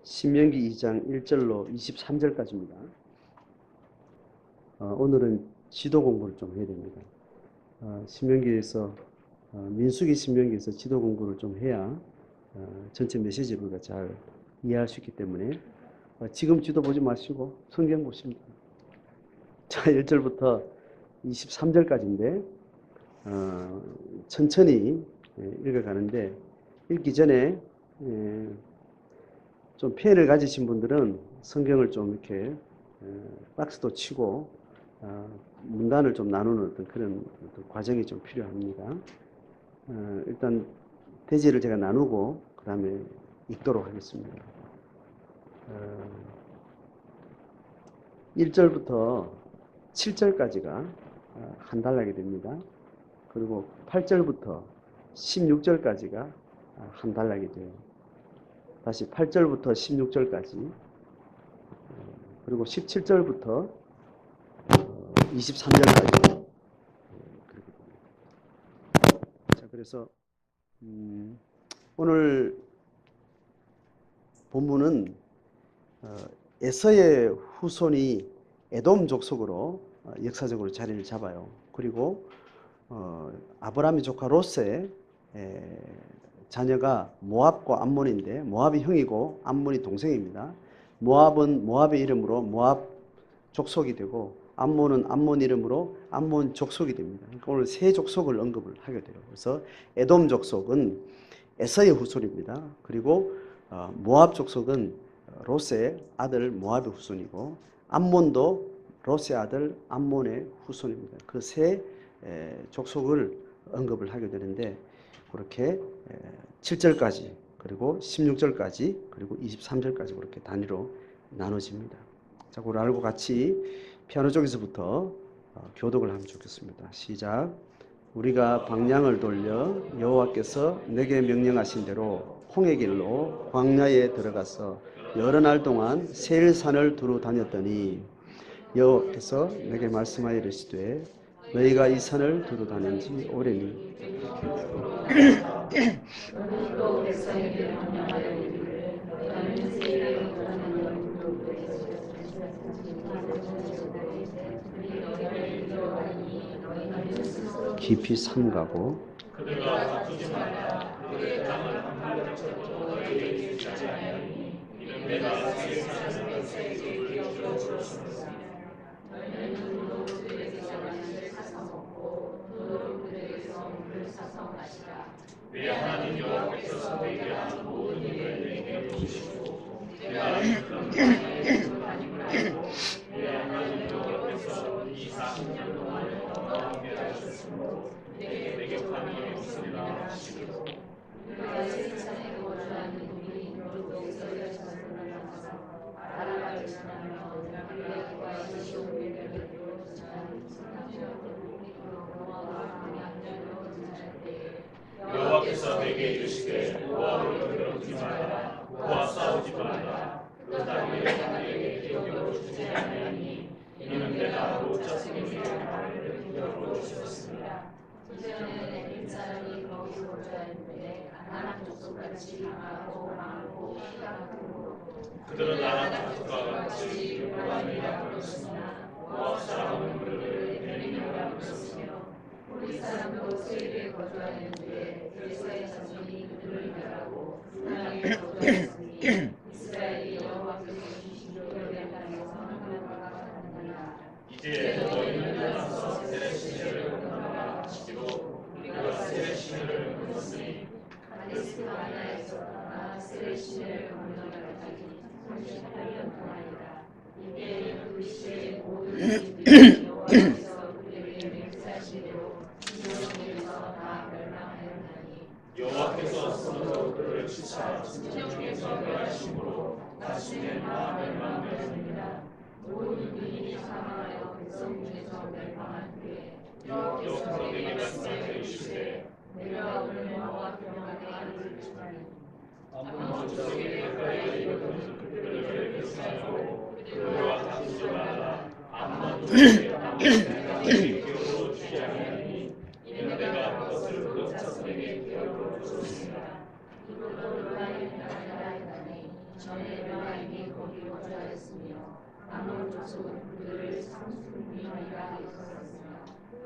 신명기 2장 1절로 23절까지입니다. 오늘은 지도 공부를 좀 해야 됩니다. 신명기에서 민수기 신명기에서 지도 공부를 좀 해야 전체 메시지를 우리가 잘 이해할 수 있기 때문에 지금 지도 보지 마시고 성경 보십니다. 자, 1절부터 23절까지인데 천천히 읽어가는데 읽기 전에 좀 피해를 가지신 분들은 성경을 좀 이렇게 박스도 치고 문단을 좀 나누는 어떤 그런 과정이 좀 필요합니다. 일단 대지를 제가 나누고 그 다음에 읽도록 하겠습니다. 1절부터 7절까지가 한 달락이 됩니다. 그리고 8절부터 16절까지가 한 달락이 돼요. 다시 8절부터 16절까지, 그리고 17절부터 23절까지. 자, 그래서 오늘 본문은 에서의 후손이 에돔 족속으로 역사적으로 자리를 잡아요. 그리고 아브라함의 조카 롯의 자녀가 모압과 암몬인데, 모압이 형이고 암몬이 동생입니다. 모압은 모압의 이름으로 모압 족속이 되고, 암몬은 암몬 이름으로 암몬 족속이 됩니다. 그러니까 오늘 세 족속을 언급을 하게 돼요. 그래서 에돔 족속은 에서의 후손입니다. 그리고 모압 족속은 롯의 아들 모압의 후손이고, 암몬도 롯의 아들 암몬의 후손입니다. 그 세 족속을 언급을 하게 되는데, 그렇게 7절까지, 그리고 16절까지, 그리고 23절까지 그렇게 단위로 나눠집니다. 자, 그걸 알고 같이 피아노 쪽에서부터 교독을 하면 좋겠습니다. 시작. 우리가 방향을 돌려 여호와께서 내게 명령하신 대로 홍해 길로 광야에 들어가서 여러 날 동안 세일산을 두루 다녔더니 여호와께서 내게 말씀하여 이르시되 너희가 이 산을 두루 다닌 지 오래니 깊이 삼가고 내 하나님 여호와께서 내게 한 모든 일을 내게 보시고 내가 그런 땅에 다니고 내 하나님 여호와께서 이 40년 동안 너와 함께 하셨으므로 내게 관이 없으리라 하시고 내가 세상에 거주하는 우리 인도에서 만나서 아라바를 지나며 라비아와 이시오베를 이루어지는 성남지역으로 여호와와 광야로 지날 때에 여호와께서 내게 이르시되 모압을 괴롭히지 말라. 모압 싸우지 말라. 그 땅을 내게 기업으로 주지 아니하니 이는 내가 롯 자손에게 말을 기업으로 주었습니다. 이전에 내 사람이 거기 거주하였는데 아람 족속같이 강하고 많고 키가 크고 그들은 아람 족속과 같이 요란이라 불렀으나 모압 사람은 그들을 베냐민이라 불렀으며 우리 사람도 세일에 거주하였는데 에서의 자손이 그들을 멸하고 땅에 거주하였으니 이스라엘이 여호와께서 주신 요단의 땅에서 하나님과 같았느니라. 이제 너희는 나가서 세레시내를 건너가 가시고 우리가 세레시내를 건넜으니 가데스 바네아에서 떠나 세레시내를 건너가까지 38년 동안이다. 이때 그 시의 모든 민들이 여호와께서 그들에게 맹세하신 대로 다 멸망하였나니 여호와께서 손으로 그들을 치사 진정에서 멸하심으로 나중에 다 멸망되었습니다. 모든 민이 사망하여 백성 중에서 멸망한 후에 여호와께서 내게 말씀하여 이르시되 내가 오늘 너와 병하게 하리를 주나니 암몬 족속에 가까이 이르거든 그들을 멸시하고 그들과 다투지 말라. 암몬 족속에 내가 기업으로 주지 아니하니 이는 내가 그것을 롯 자손에게 기업으로 주었습니다. 이것도 요단의 땅이라 했더니 전에 에브라임이 거기 거주하였으며 아몬 족속은 그들을 상수민이라 일컬었으며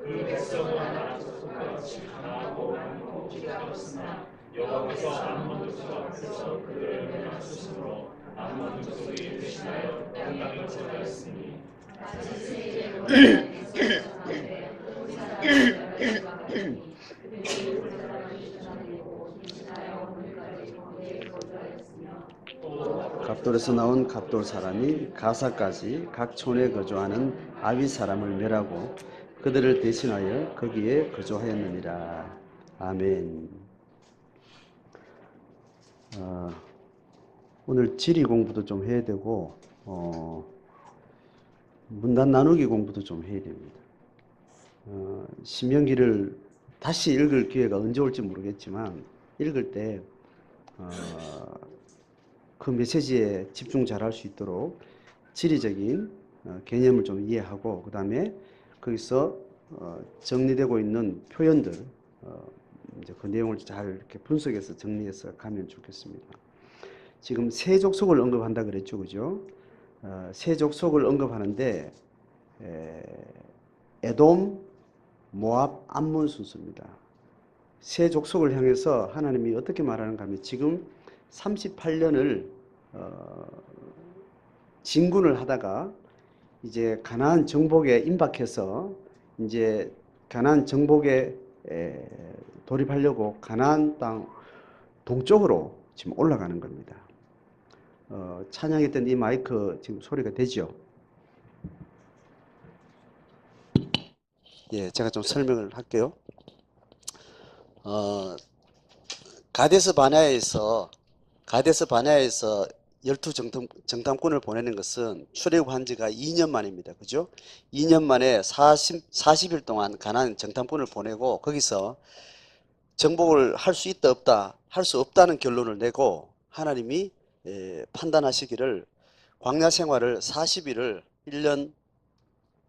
그 백성은 아람 족속과 같이 강하고 많고 기가 없으나 여호와께서 아몬 족속 앞에서 그들을 멸망시키심으로 아몬 족속이 대신하여 땅에 거주하였으니 다시 세계로 하나님께서 전하되 그 사람을 멸하지 말았으니 그들이 그 사람을 쫓아내고 대신하여 오늘까지 거기에 거주하였으며 또 갑돌에서 나온 갑돌 사람이 가사까지 각 촌에 거주하는 아위 사람을 멸하고 그들을 대신하여 거기에 거주하였느니라. 아멘. 오늘 지리 공부도 좀 해야 되고 문단 나누기 공부도 좀 해야 됩니다. 신명기를 다시 읽을 기회가 언제 올지 모르겠지만 읽을 때 그 메시지에 집중 잘할 수 있도록 지리적인 개념을 좀 이해하고 그 다음에 거기서 정리되고 있는 표현들 이제 그 내용을 잘 이렇게 분석해서 정리해서 가면 좋겠습니다. 지금 세 족속을 언급한다 그랬죠, 그죠? 세 족속을 언급하는데 에돔, 모압, 암몬 순서입니다. 세 족속을 향해서 하나님이 어떻게 말하는가 하면 지금 38년을 진군을 하다가 이제 가나안 정복에 임박해서 이제 가나안 정복에 돌입하려고 가나안 땅 동쪽으로 지금 올라가는 겁니다. 찬양했던 이 마이크 지금 소리가 되죠? 예, 제가 좀 설명을 할게요. 가데스 바네아에서 12 정탐꾼을 보내는 것은 출애굽한 지가 2년 만입니다. 그죠? 2년 만에 40일 동안 가나안 정탐꾼을 보내고 거기서 정복을 할 수 있다 없다 할 수 없다는 결론을 내고 하나님이 판단하시기를 광야 생활을 40일을 1년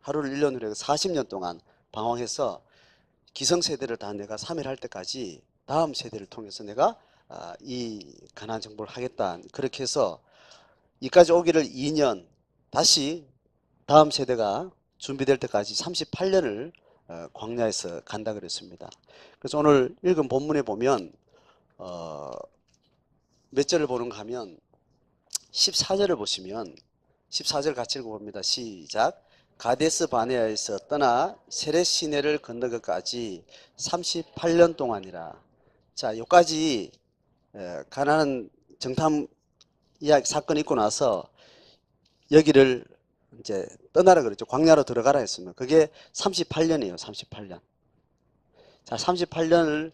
하루를 1년으로 해서 40년 동안 방황해서 기성세대를 다 내가 3일 할 때까지 다음 세대를 통해서 내가 이 가나안 정복을 하겠다. 그렇게 해서 이까지 오기를 2년 다시 다음 세대가 준비될 때까지 38년을 광야에서 간다 그랬습니다. 그래서 오늘 읽은 본문에 보면 몇 절을 보는가 하면 14절을 보시면 14절 같이 읽어봅니다. 시작. 가데스 바네아에서 떠나 세렛 시내를 건너기까지 38년 동안이라. 자, 여기까지 가나안 정탐 이야기 사건이 있고 나서 여기를 이제 떠나라 그랬죠. 광야로 들어가라 했으면 그게 38년이에요. 38년. 자, 38년을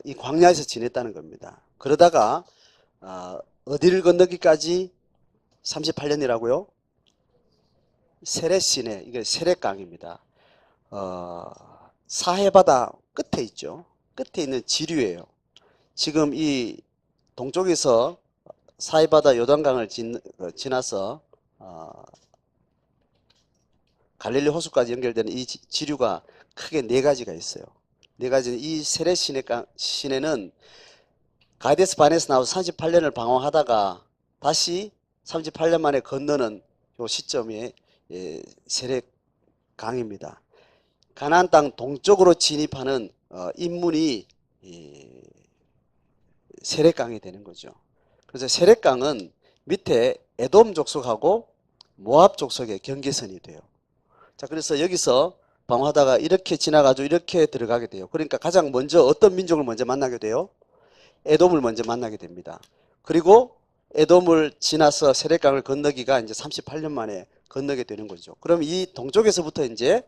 이 광야에서 지냈다는 겁니다. 그러다가 어디를 건너기까지 38년이라고요? 세렛 시내, 이게 세렛강입니다. 사해바다 끝에 있죠. 끝에 있는 지류예요. 지금 이 동쪽에서 사해바다 요단강을 지나서 갈릴리 호수까지 연결되는 이 지류가 크게 네 가지가 있어요. 네 가지는 이 세렛 시내는 가데스 바네에서 나와서 38년을 방황하다가 다시 38년 만에 건너는 요 시점이 세렛 강입니다. 가나안 땅 동쪽으로 진입하는 인문이 세렛 강이 되는 거죠. 그래서 세렛 강은 밑에 에돔 족속하고 모압 족속의 경계선이 돼요. 자, 그래서 여기서 방황하다가 이렇게 지나가지고 이렇게 들어가게 돼요. 그러니까 가장 먼저 어떤 민족을 먼저 만나게 돼요? 에돔을 먼저 만나게 됩니다. 그리고 에돔을 지나서 세렛강을 건너기가 이제 38년 만에 건너게 되는 거죠. 그럼 이 동쪽에서부터 이제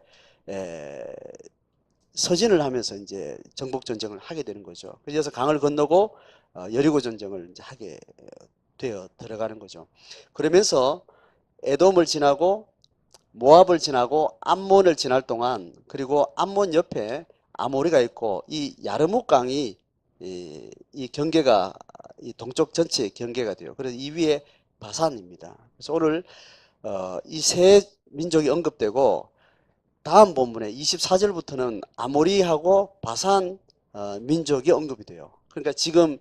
서진을 하면서 이제 정복 전쟁을 하게 되는 거죠. 그래서 강을 건너고 여리고 전쟁을 이제 하게 되어 들어가는 거죠. 그러면서 에돔을 지나고 모압을 지나고 암몬을 지날 동안 그리고 암몬 옆에 아모리가 있고 이 야르묵 강이 이 경계가 이 동쪽 전체의 경계가 돼요. 그래서 이 위에 바산입니다. 그래서 오늘 이 세 민족이 언급되고 다음 본문에 24절부터는 아모리하고 바산 민족이 언급이 돼요. 그러니까 지금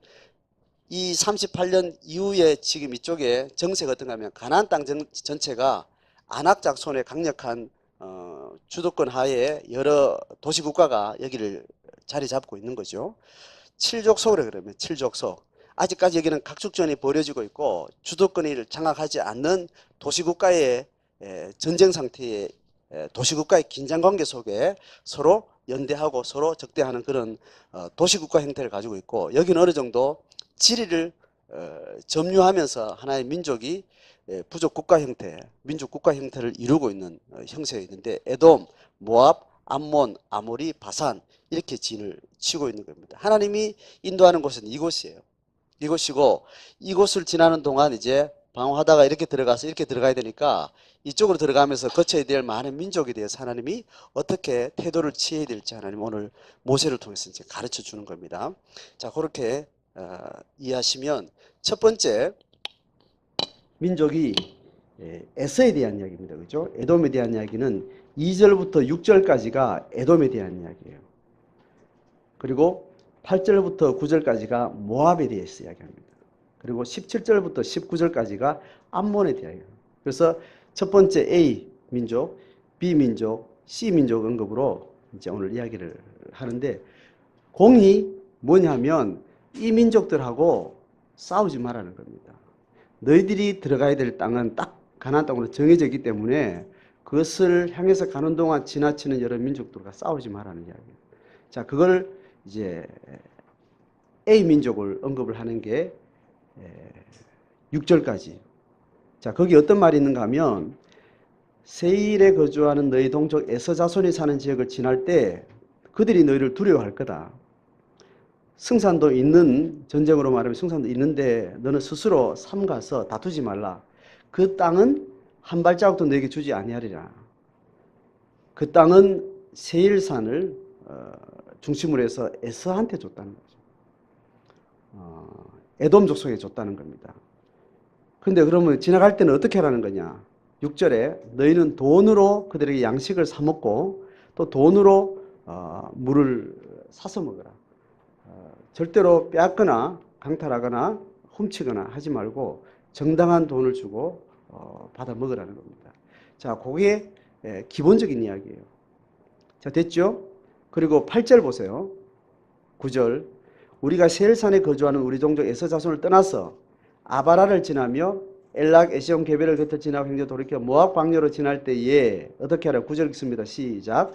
이 38년 이후에 지금 이쪽에 정세가 어떤가 하면 가나안 땅 전체가 안악작 손의 강력한 주도권 하에 여러 도시국가가 여기를 자리 잡고 있는 거죠. 칠족속이라 그러면 칠족속. 아직까지 여기는 각축전이 벌어지고 있고 주도권을 장악하지 않는 도시국가의 전쟁 상태의 도시국가의 긴장관계 속에 서로 연대하고 서로 적대하는 그런 도시국가 형태를 가지고 있고, 여기는 어느 정도 지리를 점유하면서 하나의 민족이 부족 국가 형태, 민족 국가 형태를 이루고 있는 형세가 있는데, 에돔, 모압, 암몬, 아모리, 바산 이렇게 진을 치고 있는 겁니다. 하나님이 인도하는 곳은 이곳이에요. 이곳이고, 이곳을 지나는 동안 이제 방황하다가 이렇게 들어가서 이렇게 들어가야 되니까 이쪽으로 들어가면서 거쳐야 될 많은 민족에 대해서 하나님이 어떻게 태도를 취해야 될지 하나님 오늘 모세를 통해서 이제 가르쳐 주는 겁니다. 자, 그렇게 이해하시면 첫 번째 민족이 에서에 대한 이야기입니다. 그죠? 에돔에 대한 이야기는 2절부터 6절까지가 에돔에 대한 이야기예요. 그리고 8절부터 9절까지가 모압에 대해서 이야기합니다. 그리고 17절부터 19절까지가 암몬에 대한 이야기예요. 그래서 첫 번째 A 민족, B 민족, C 민족 언급으로 이제 오늘 이야기를 하는데, 공이 뭐냐면 이 민족들하고 싸우지 말라는 겁니다. 너희들이 들어가야 될 땅은 딱 가나안 땅으로 정해져 있기 때문에 그것을 향해서 가는 동안 지나치는 여러 민족들과 싸우지 말라는 이야기예요. 자, 그걸 이제 A 민족을 언급을 하는 게 6절까지. 자, 거기 어떤 말이 있는가 하면, 세일에 거주하는 너희 동족 에서 자손이 사는 지역을 지날 때 그들이 너희를 두려워할 거다. 승산도 있는, 전쟁으로 말하면 승산도 있는데 너는 스스로 삼가서 다투지 말라. 그 땅은 한 발자국도 너에게 주지 아니하리라. 그 땅은 세일산을 중심으로 해서 에서한테 줬다는 거죠. 에돔 족속에 줬다는 겁니다. 근데 그러면 지나갈 때는 어떻게 하라는 거냐? 6절에 너희는 돈으로 그들에게 양식을 사 먹고 또 돈으로 물을 사서 먹어라. 절대로 빼앗거나 강탈하거나 훔치거나 하지 말고 정당한 돈을 주고 받아 먹으라는 겁니다. 자, 그게 기본적인 이야기예요. 자, 됐죠? 그리고 8절 보세요. 9절. 우리가 세일산에 거주하는 우리 종족 에서 자손을 떠나서 아바라를 지나며 엘락 에시온 게벨을 곁을 지나고 행저 돌이켜 모압 광야로 지날 때에 어떻게 하라? 9절 읽습니다. 시작.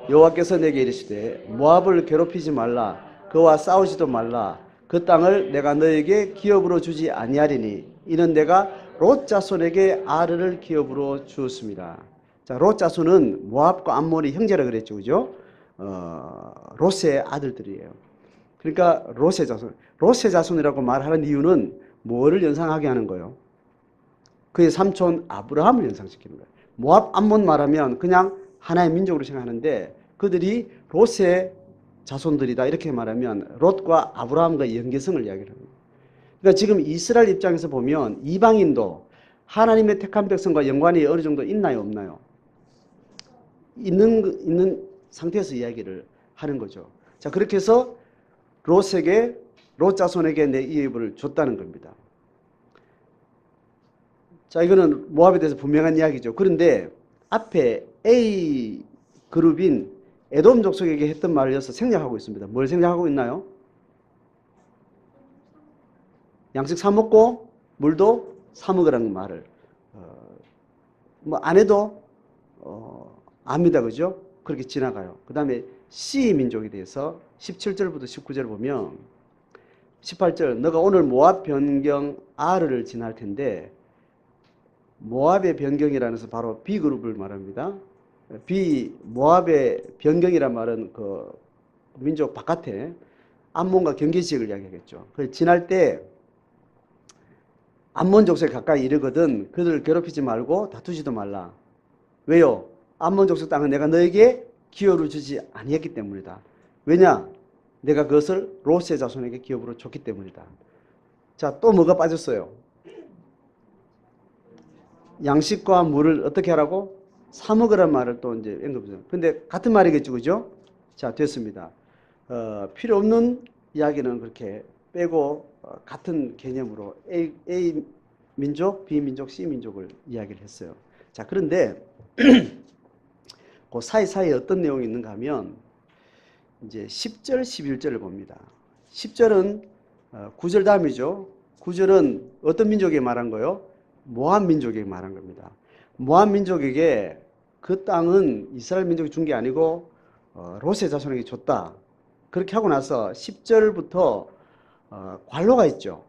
여호와께서 내게 이르시되 모압을 괴롭히지 말라. 그와 싸우지도 말라. 그 땅을 내가 너에게 기업으로 주지 아니하리니 이는 내가 롯 자손에게 아르를 기업으로 주었습니다. 자, 롯 자손은 모압과 암몬이 형제라 그랬죠. 그죠? 롯의 아들들이에요. 그러니까 롯의 자손이라고 말하는 이유는 뭐를 연상하게 하는 거예요? 그의 삼촌 아브라함을 연상시키는 거예요. 모압, 암몬 말하면 그냥 하나의 민족으로 생각하는데 그들이 롯의 자손들이다 이렇게 말하면 롯과 아브라함과 연계성을 이야기를 합니다. 그러니까 지금 이스라엘 입장에서 보면 이방인도 하나님의 택한 백성과 연관이 어느 정도 있나요, 없나요? 있는 상태에서 이야기를 하는 거죠. 자, 그렇게 해서 롯 자손에게 내 이입을 줬다는 겁니다. 자, 이거는 모압에 대해서 분명한 이야기죠. 그런데 앞에 A 그룹인 에돔 족속에게 했던 말을 이어서 생략하고 있습니다. 뭘 생략하고 있나요? 양식 사 먹고 물도 사 먹으라는 말을 뭐 안 해도 압니다. 그죠? 그렇게 지나가요. 그 다음에 C 민족에 대해서 17절부터 19절 보면 18절 너가 오늘 모압 변경 R을 지날 텐데, 모압의 변경이라는 것은 바로 B그룹을 말합니다. 모압의 변경이란 말은 그 민족 바깥에 암몬과 경계 지역을 이야기하겠죠. 그래서 지날 때 암몬 족속에 가까이 이르거든 그들을 괴롭히지 말고 다투지도 말라. 왜요? 암몬 족속 땅은 내가 너에게 기업으로 주지 아니했기 때문이다. 왜냐? 내가 그것을 롯의 자손에게 기업으로 줬기 때문이다. 자, 또 뭐가 빠졌어요? 양식과 물을 어떻게 하라고? 사 먹으란 말을 또 이제 언급해요. 근데 같은 말이겠죠, 그죠? 자, 됐습니다. 필요 없는 이야기는 그렇게 빼고 같은 개념으로 A 민족, B 민족, C 민족을 이야기를 했어요. 자, 그런데 그 사이사이에 어떤 내용이 있는가 하면 이제 10절, 11절을 봅니다. 10절은 9절 다음이죠. 9절은 어떤 민족에게 말한 거예요? 모압 민족에게 말한 겁니다. 모압 민족에게 그 땅은 이스라엘 민족이 준 게 아니고 롯의 자손에게 줬다. 그렇게 하고 나서 10절부터 관로가 있죠.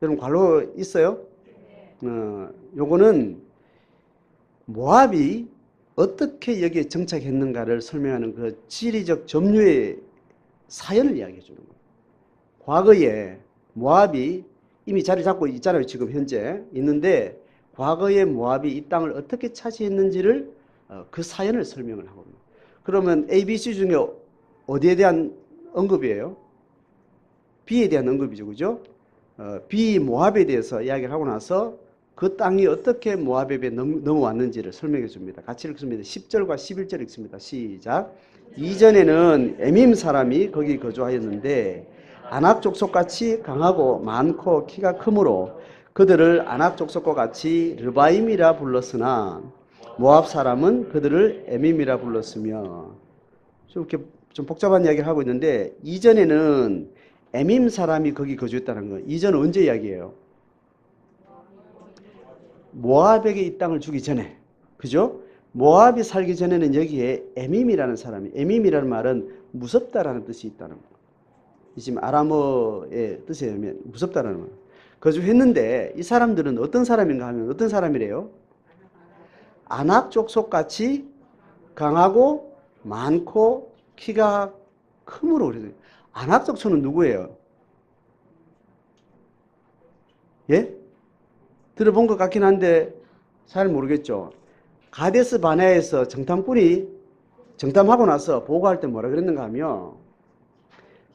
여러분 관로 있어요? 요거는 모압이 어떻게 여기에 정착했는가를 설명하는 그 지리적 점유의 사연을 이야기해 주는 거예요. 과거에 모압이 이미 자리 잡고 있잖아요. 지금 현재 있는데 과거에 모압이 이 땅을 어떻게 차지했는지를 그 사연을 설명을 하고 있는 거예요. 그러면 A, B, C 중에 어디에 대한 언급이에요? B에 대한 언급이죠. 그죠? B 모압에 대해서 이야기를 하고 나서 그 땅이 어떻게 모압에 넘어왔는지를 설명해 줍니다. 같이 읽습니다. 10절과 11절 읽습니다. 시작. 이전에는 에밈 사람이 거기 거주하였는데 아낙 족속같이 강하고 많고 키가 크므로 그들을 아낙 족속과 같이 르바임이라 불렀으나 모압 사람은 그들을 에밈이라 불렀으며, 좀 이렇게 좀 복잡한 이야기를 하고 있는데 이전에는 에밈 사람이 거기 거주했다는 거. 이전은 언제 이야기예요? 모압에게 이 땅을 주기 전에. 그죠? 모압이 살기 전에는 여기에 에밈이라는 사람이, 에밈이라는 말은 무섭다라는 뜻이 있다는 거. 지금 아람어의 뜻에 의하면 무섭다라는 거. 거주했는데 이 사람들은 어떤 사람인가 하면 어떤 사람이래요? 아낙 족속같이 강하고 많고 키가 크므로 그래서. 아낙 족속은 누구예요? 예? 들어본 것 같긴 한데 잘 모르겠죠. 가데스 바네아에서 정탐꾼이 정탐하고 나서 보고할 때 뭐라 그랬는가 하면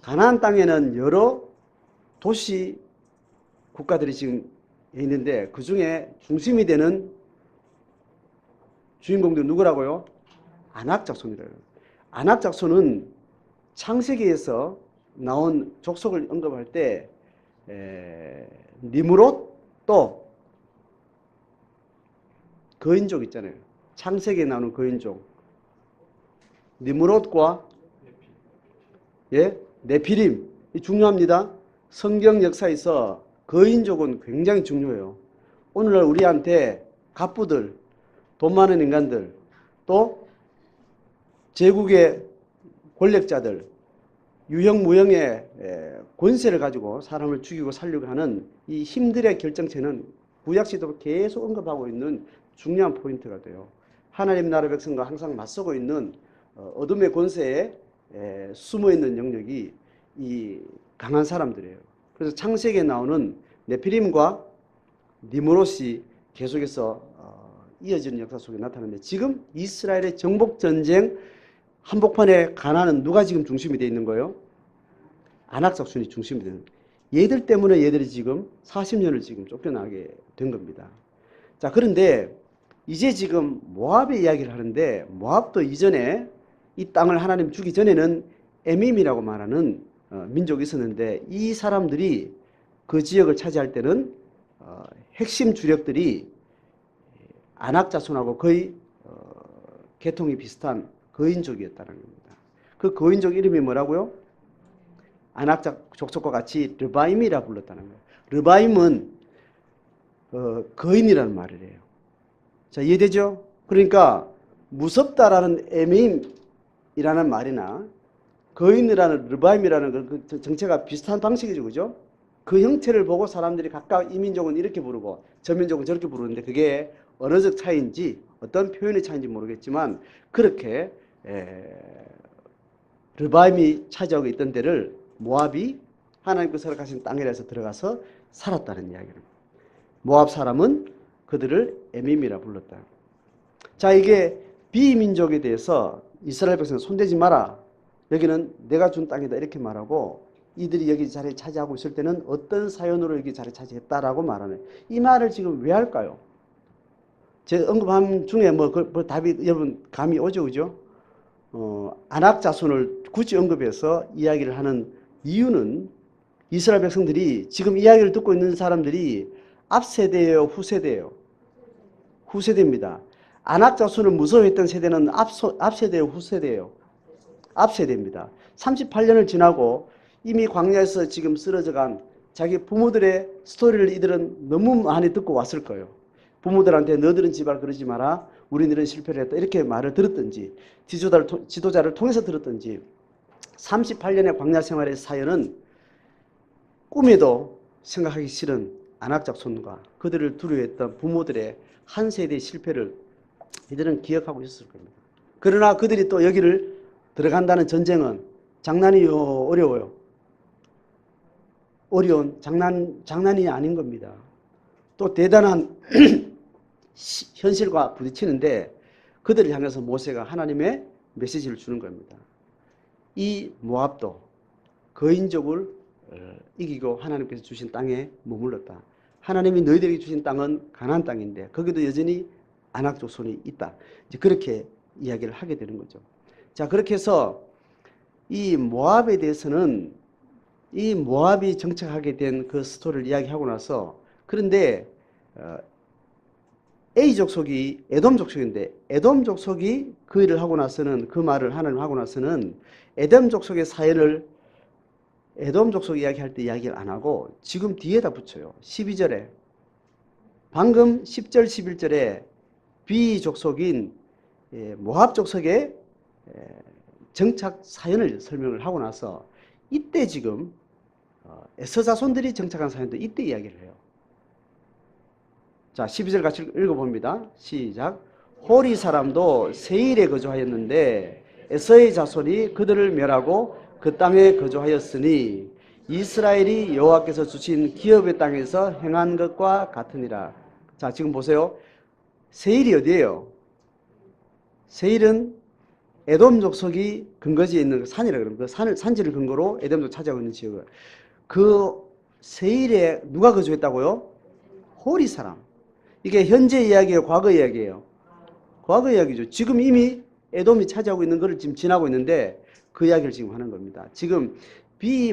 가나안 땅에는 여러 도시 국가들이 지금 있는데 그 중에 중심이 되는 주인공들이 누구라고요? 아낙 자손이라고요. 아낙 자손은 창세기에서 나온 족속을 언급할 때 니므롯 또 거인족 있잖아요. 창세기에 나오는 거인족. 니므롯과 네피림. 이 중요합니다. 성경 역사에서 거인족은 굉장히 중요해요. 오늘날 우리한테 갑부들, 돈 많은 인간들, 또 제국의 권력자들, 유형 무형의 권세를 가지고 사람을 죽이고 살려고 하는 이 힘들의 결정체는 구약시도 계속 언급하고 있는 중요한 포인트가 돼요. 하나님 나라 백성과 항상 맞서고 있는 어둠의 권세에 숨어있는 영역이 이 강한 사람들이에요. 그래서 창세기에 나오는 네피림과 니므롯이 계속해서 이어지는 역사 속에 나타나는데 지금 이스라엘의 정복전쟁 한복판에 가나안은 누가 지금 중심이 되어 있는 거예요? 아낙 족속이 중심이 되는 거예요. 얘들 때문에 얘들이 지금 40년을 지금 쫓겨나게 된 겁니다. 자, 그런데 이제 지금 모압의 이야기를 하는데 모압도 이전에 이 땅을 하나님 주기 전에는 에밈이라고 말하는 민족이 있었는데 이 사람들이 그 지역을 차지할 때는 핵심 주력들이 아낙 자손하고 거의 계통이 비슷한 거인족이었다는 겁니다. 그 거인족 이름이 뭐라고요? 아낙 족속과 같이 르바임이라 불렀다는 거예요. 르바임은 거인이라는 말을 해요. 자, 이해되죠? 그러니까 무섭다라는 에밈이라는 말이나 거인이라는 르바임이라는 그 정체가 비슷한 방식이죠. 그죠? 그 형태를 보고 사람들이 각각 이 민족은 이렇게 부르고 저 민족은 저렇게 부르는데 그게 언어적 차이인지 어떤 표현의 차이인지 모르겠지만 그렇게 르바임이 차지하고 있던 데를 모압이 하나님께서 허락하신 땅이라서 들어가서 살았다는 이야기입니다. 모압 사람은 그들을 에밈이라 불렀다. 자, 이게 비민족에 대해서 이스라엘 백성은 손대지 마라. 여기는 내가 준 땅이다 이렇게 말하고 이들이 여기 자리에 차지하고 있을 때는 어떤 사연으로 여기 자리에 차지했다라고 말하는 이 말을 지금 왜 할까요? 제 언급한 중에 그 답이 여러분 감이 오죠, 그죠? 아낙 자손을 굳이 언급해서 이야기를 하는 이유는 이스라엘 백성들이 지금 이야기를 듣고 있는 사람들이 앞세대예요, 후세대예요? 후세대입니다. 안악 자손을 무서워했던 세대는 앞세대예요, 후세대예요? 앞세대입니다. 38년을 지나고 이미 광야에서 지금 쓰러져간 자기 부모들의 스토리를 이들은 너무 많이 듣고 왔을 거예요. 부모들한테 너들은 제발 그러지 마라. 우리들은 실패를 했다. 이렇게 말을 들었든지 지도자를 통해서 들었든지 38년의 광야 생활의 사연은 꿈에도 생각하기 싫은 안악작손과 그들을 두려워했던 부모들의 한 세대의 실패를 이들은 기억하고 있었을 겁니다. 그러나 그들이 또 여기를 들어간다는 전쟁은 장난이 어려워요. 어려운 장난이 아닌 겁니다. 또 대단한 현실과 부딪히는데 그들을 향해서 모세가 하나님의 메시지를 주는 겁니다. 이 모압도 거인족을 이기고 하나님께서 주신 땅에 머물렀다. 하나님이 너희들에게 주신 땅은 가나안 땅인데 거기도 여전히 안악족손이 있다. 이제 그렇게 이야기를 하게 되는 거죠. 자, 그렇게 해서 이 모압에 대해서는 이 모압이 정착하게 된 그 스토리를 이야기하고 나서 그런데 A 족속이 에돔 족속인데 에돔 족속이 그 일을 하고 나서는 그 말을 하나님 하고 나서는 에돔 족속의 사연을 에돔 족속 이야기할 때 이야기를 안 하고 지금 뒤에다 붙여요. 12절에 방금 10절 11절에 B 족속인 모압 족속의 정착 사연을 설명을 하고 나서 이때 지금 에서 자손들이 정착한 사연도 이때 이야기를 해요. 자, 12절 같이 읽어봅니다. 시작. 호리 사람도 세일에 거주하였는데 에서의 자손이 그들을 멸하고 그 땅에 거주하였으니 이스라엘이 여호와께서 주신 기업의 땅에서 행한 것과 같으니라. 자, 지금 보세요. 세일이 어디예요? 세일은 에돔 족속이 근거지에 있는 산이라 그럽니다. 그 산지를 근거로 에돔 족속이 차지하고 있는 지역을. 그 세일에 누가 거주했다고요? 호리 사람. 이게 현재 이야기예요? 과거 이야기예요? 과거 이야기죠. 지금 이미 에돔이 차지하고 있는 것을 지금 지나고 있는데 그 이야기를 지금 하는 겁니다. 지금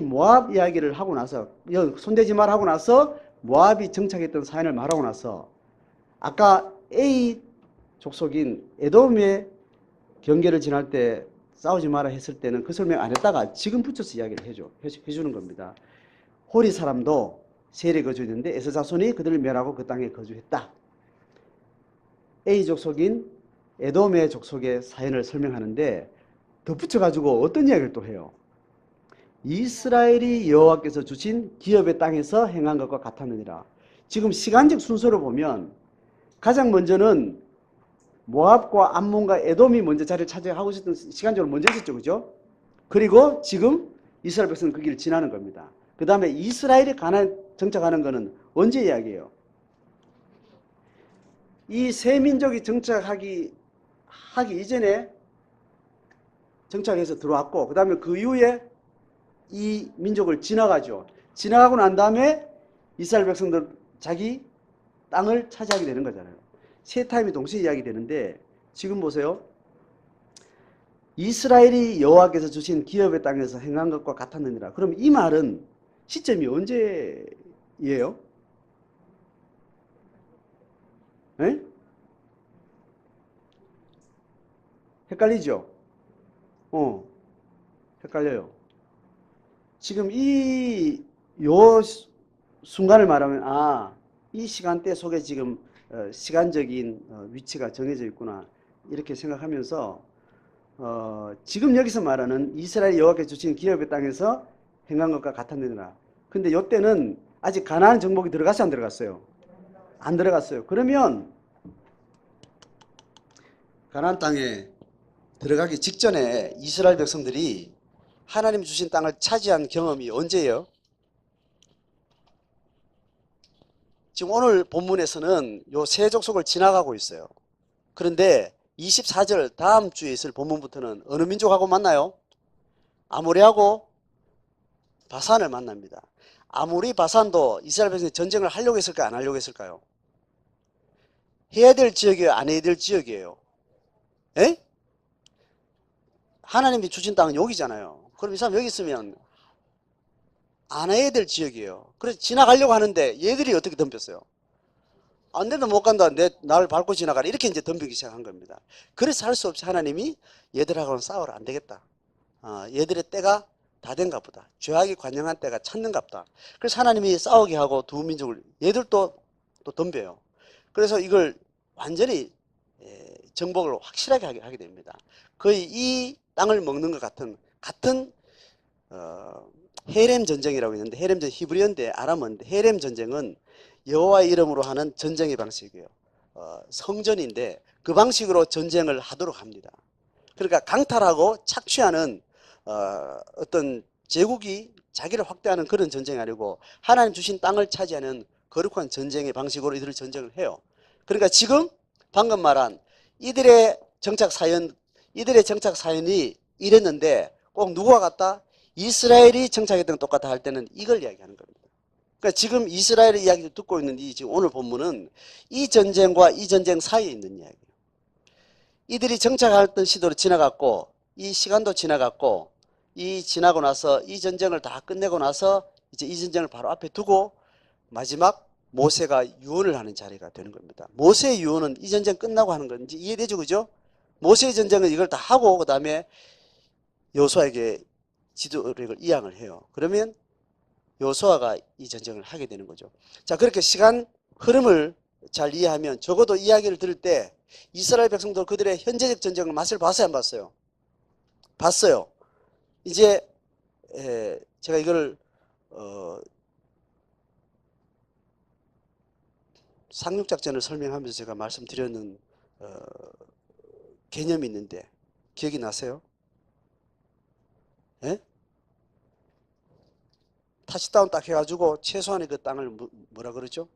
모압 이야기를 하고 나서 손대지 말 하고 나서 모압이 정착했던 사연을 말하고 나서 아까 A 족속인 에돔의 경계를 지날 때 싸우지 마라 했을 때는 그 설명 안 했다가 지금 붙여서 이야기를 해주는 겁니다. 호리 사람도 세일에 거주했는데 에서 자손이 그들을 멸하고 그 땅에 거주했다. A 족속인 에돔의 족속의 사연을 설명하는데 덧붙여가지고 어떤 이야기를 또 해요? 이스라엘이 여호와께서 주신 기업의 땅에서 행한 것과 같았느니라. 지금 시간적 순서로 보면 가장 먼저는 모압과 암몬과 에돔이 먼저 자리를 차지하고 있었던 시간적으로 먼저 있었죠. 그죠? 그리고 지금 이스라엘 백성은 그 길을 지나는 겁니다. 그 다음에 이스라엘이 가나안 정착하는 것은 언제 이야기예요? 이 세 민족이 정착하기 이전에 정착해서 들어왔고 그 다음에 그 이후에 이 민족을 지나가죠. 지나가고 난 다음에 이스라엘 백성들 자기 땅을 차지하게 되는 거잖아요. 세 타임이 동시에 이야기되는데 지금 보세요. 이스라엘이 여호와께서 주신 기업의 땅에서 행한 것과 같았느니라. 그럼 이 말은 시점이 언제예요? 에? 헷갈리죠? 헷갈려요. 지금 요 순간을 말하면 이 시간대 속에 지금 시간적인 위치가 정해져 있구나 이렇게 생각하면서 지금 여기서 말하는 이스라엘 여호와께서 주신 기업의 땅에서 행한 것과 같았느니라. 근데 이때는 아직 가나안 정복이 들어갔어요, 안 들어갔어요? 안 들어갔어요. 그러면 가나안 땅에 들어가기 직전에 이스라엘 백성들이 하나님 주신 땅을 차지한 경험이 언제예요? 지금 오늘 본문에서는 요 세 족속을 지나가고 있어요. 그런데 24절 다음 주에 있을 본문부터는 어느 민족하고 만나요? 아모리하고 바산을 만납니다. 아모리 바산도 이스라엘 백성이 전쟁을 하려고 했을까요? 안 하려고 했을까요? 해야 될 지역이에요? 안 해야 될 지역이에요? 에? 하나님이 주신 땅은 여기잖아요. 그럼 이 사람 여기 있으면 안 해야 될 지역이에요. 그래서 지나가려고 하는데 얘들이 어떻게 덤볐어요? 안 된다, 못 간다, 나를 밟고 지나가라, 이렇게 이제 덤비기 시작한 겁니다. 그래서 할 수 없이 하나님이 얘들하고는 싸우라, 안 되겠다. 얘들의 때가 다 된가 보다. 죄악이 관영한 때가 찼는가 보다. 그래서 하나님이 싸우게 하고 두 민족을, 얘들도 또 덤벼요. 그래서 이걸 완전히 정복을 확실하게 하게 됩니다. 거의 이 땅을 먹는 것 같은 헤렘 전쟁이라고 있는데, 헤렘 전 히브리어인데 아람어인데, 헤렘 전쟁은 여호와의 이름으로 하는 전쟁의 방식이에요. 성전인데 그 방식으로 전쟁을 하도록 합니다. 그러니까 강탈하고 착취하는 어떤 제국이 자기를 확대하는 그런 전쟁이 아니고 하나님 주신 땅을 차지하는 거룩한 전쟁의 방식으로 이들을 전쟁을 해요. 그러니까 지금 방금 말한 이들의 정착 사연이 이랬는데 꼭 누구와 같다? 이스라엘이 정착했던 것 똑같다 할 때는 이걸 이야기하는 겁니다. 그러니까 지금 이스라엘의 이야기를 듣고 있는 지금 오늘 본문은 이 전쟁과 이 전쟁 사이에 있는 이야기예요. 이들이 정착했던 시도로 지나갔고, 이 시간도 지나갔고, 이 지나고 나서 이 전쟁을 다 끝내고 나서 이제 이 전쟁을 바로 앞에 두고 마지막 모세가 유언을 하는 자리가 되는 겁니다. 모세의 유언은 이 전쟁 끝나고 하는 건지 이해되죠, 그죠? 모세의 전쟁은 이걸 다 하고 그 다음에 여호수아에게 지도력을 이양을 해요. 그러면 여호수아가 이 전쟁을 하게 되는 거죠. 자, 그렇게 시간 흐름을 잘 이해하면 적어도 이야기를 들을 때 이스라엘 백성도 그들의 현재적 전쟁을 맛을 봤어요, 안 봤어요? 봤어요. 이제 제가 이걸 상륙작전을 설명하면서 제가 말씀드렸는 개념이 있는데 기억이 나세요? 예? 타치다운 딱 해가지고 최소한의 그 땅을 뭐라 그러죠?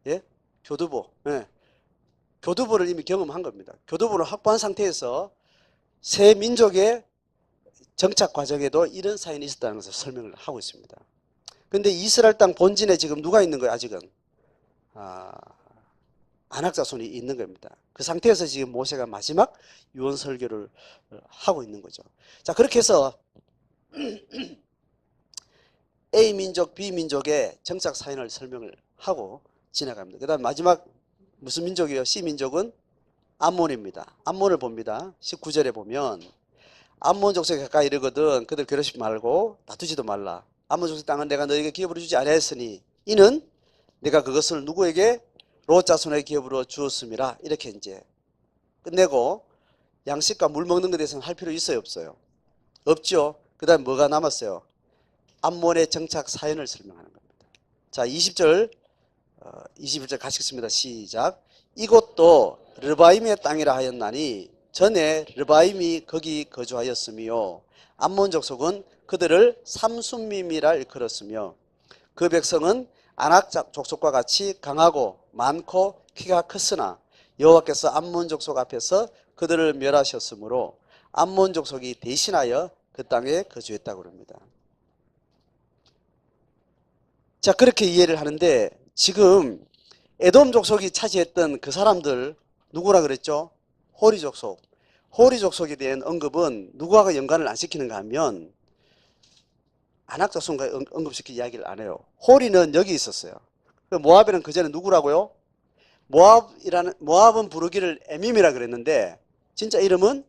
예? 교두보. 예. 교두보를 이미 경험한 겁니다. 교두보를 확보한 상태에서 새 민족의 정착 과정에도 이런 사연이 있었다는 것을 설명을 하고 있습니다. 근데 이스라엘 땅 본진에 지금 누가 있는 거예요, 아직은? 안악자손이 있는 겁니다. 그 상태에서 지금 모세가 마지막 유언 설교를 하고 있는 거죠. 자, 그렇게 해서 A민족, B민족의 정착 사연을 설명을 하고 지나갑니다. 그 다음 마지막 무슨 민족이에요? C민족은 암몬입니다. 암몬을 봅니다. 19절에 보면 암몬 족속에 가까이 이르거든 그들 괴롭히지 말고 다투지도 말라. 암몬 족속 땅은 내가 너에게 기업으로 주지 아니하였으니 이는 내가 그것을 누구에게? 롯 자손의 기업으로 주었음이라. 이렇게 이제 끝내고 양식과 물 먹는 것에 대해서는 할 필요 있어요, 없어요? 없죠. 그 다음에 뭐가 남았어요? 암몬의 정착 사연을 설명하는 겁니다. 자, 20절 21절 가시겠습니다. 시작. 이곳도 르바임의 땅이라 하였나니 전에 르바임이 거기 거주하였으며 암몬 족속은 그들을 삼순밈이라 일컬었으며 그 백성은 아낙 족속과 같이 강하고 많고 키가 컸으나 여호와께서 암몬 족속 앞에서 그들을 멸하셨으므로 암몬 족속이 대신하여 그 땅에 거주했다고 합니다. 자, 그렇게 이해를 하는데 지금 에돔 족속이 차지했던 그 사람들 누구라 그랬죠? 호리 족속. 호리 족속에 대한 언급은 누구하고 연관을 안 시키는가 하면 아낙 족속과 언급시킬 이야기를 안 해요. 호리는 여기 있었어요. 모압에는 그전에 누구라고요? 모압은 부르기를 에밈이라 그랬는데 진짜 이름은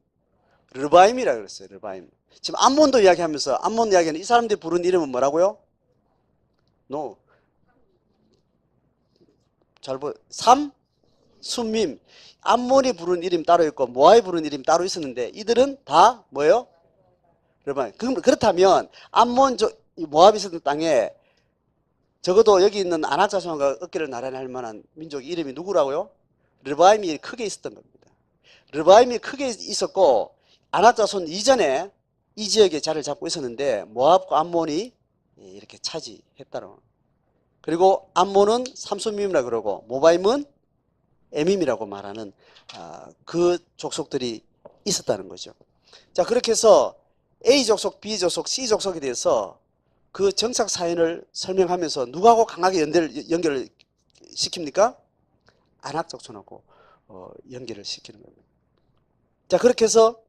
르바임이라 그랬어요. 르바임. 지금 암몬도 이야기하면서 암몬 이야기는 이 사람들이 부른 이름은 뭐라고요? 삼순밈. 암몬이 부른 이름 따로 있고 모압이 부른 이름 따로 있었는데 이들은 다 뭐예요? 르바임. 그렇다면 모압이 있었던 땅에 적어도 여기 있는 아낙 자손과 어깨를 나란히 할 만한 민족의 이름이 누구라고요? 르바임이 크게 있었던 겁니다. 르바임이 크게 있었고 아낙 자손 이전에 이 지역에 자리를 잡고 있었는데 모압과 암몬이 이렇게 차지했다는. 그리고 암몬은 삼순밈이라 그러고 모바임은 에밈이라고 말하는 그 족속들이 있었다는 거죠. 자, 그렇게 해서 A 족속, B 족속, C 족속에 대해서 그 정착 사연을 설명하면서 누구하고 강하게 연결을 시킵니까? 아낙 족속하고 연결을 시키는 겁니다. 자, 그렇게 해서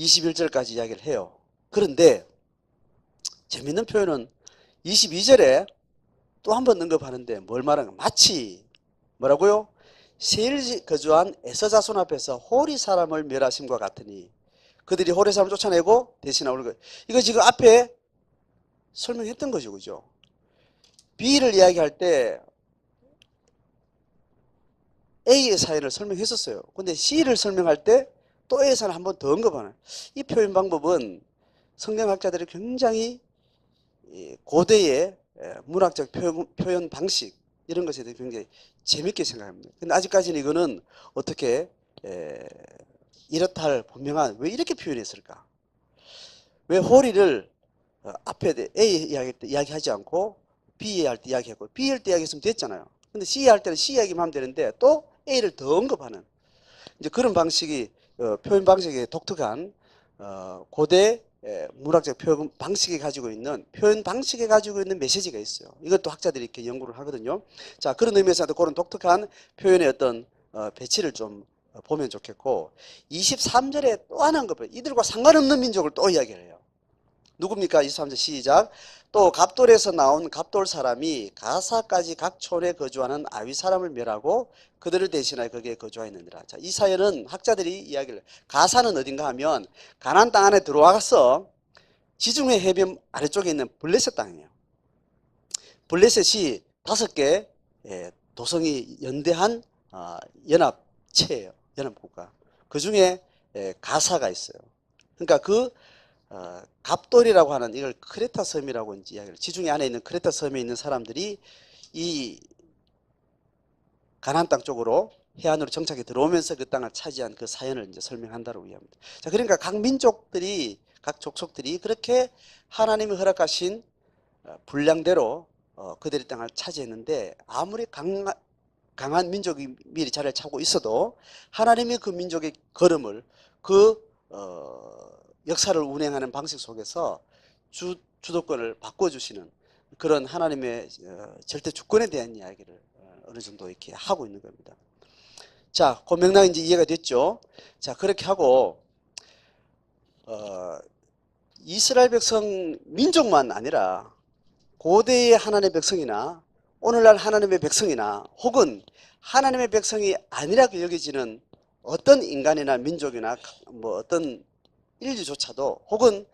21절까지 이야기를 해요. 그런데 재밌는 표현은 22절에 또 한 번 언급하는데 뭘 말하는 가 마치 뭐라고요? 세일에 거주한 에서 자손 앞에서 호리 사람을 멸하심과 같으니 그들이 호리 사람을 쫓아내고 대신하고 이거 지금 앞에 설명했던 거죠, 그죠? B를 이야기할 때 A의 사연을 설명했었어요. 근데 C를 설명할 때 또 A의 사연을 한 번 더 언급하는 이 표현 방법은 성경학자들이 굉장히 고대의 문학적 표현 방식 이런 것에 대해 굉장히 재밌게 생각합니다. 근데 아직까지는 이거는 어떻게 이렇다 할 분명한 왜 이렇게 표현했을까? 왜 호리를 앞에 A 이야기할 때 이야기하지 않고 B 할 때 이야기하고 B 할 때 이야기했으면 됐잖아요. 근데 C 할 때는 C 이야기만 하면 되는데 또 A를 더 언급하는 이제 그런 방식이 표현 방식의 독특한 고대 문학적 표현 방식이 가지고 있는 표현 방식에 가지고 있는 메시지가 있어요. 이것도 학자들이 이렇게 연구를 하거든요. 자, 그런 의미에서도 그런 독특한 표현의 어떤 배치를 좀 보면 좋겠고 23절에 또 하나 언급해요. 이들과 상관없는 민족을 또 이야기를 해요. 누굽니까? 23절 시작. 또 갑돌에서 나온 갑돌 사람이 가사까지 각 촌에 거주하는 아위 사람을 멸하고 그들을 대신하여 거기에 거주하였느니라. 자, 이 사연은 학자들이 이야기를 가사는 어딘가 하면 가나안 땅 안에 들어와서 지중해 해변 아래쪽에 있는 블레셋 땅이에요. 블레셋이 5개 도성이 연대한 연합체예요. 연합국가. 그 중에 가사가 있어요. 그러니까 그 갑돌이라고 하는 이걸 크레타 섬이라고 이야기를 지중해 안에 있는 크레타 섬에 있는 사람들이 이 가나안 땅 쪽으로 해안으로 정착해 들어오면서 그 땅을 차지한 그 사연을 이제 설명한다고 이해합니다. 자, 그러니까 각 민족들이 각 족속들이 그렇게 하나님이 허락하신 분량대로 그들의 땅을 차지했는데 아무리 강한 민족이 미리 자리를 차고 있어도 하나님이 그 민족의 걸음을 그 역사를 운행하는 방식 속에서 주도권을 바꿔주시는 그런 하나님의 절대 주권에 대한 이야기를 어느 정도 이렇게 하고 있는 겁니다. 자, 그 맥락이 이제 이해가 됐죠? 자, 그렇게 하고 이스라엘 백성 민족만 아니라 고대의 하나님의 백성이나 오늘날 하나님의 백성이나 혹은 하나님의 백성이 아니라고 여겨지는 어떤 인간이나 민족이나 뭐 어떤 인류조차도 혹은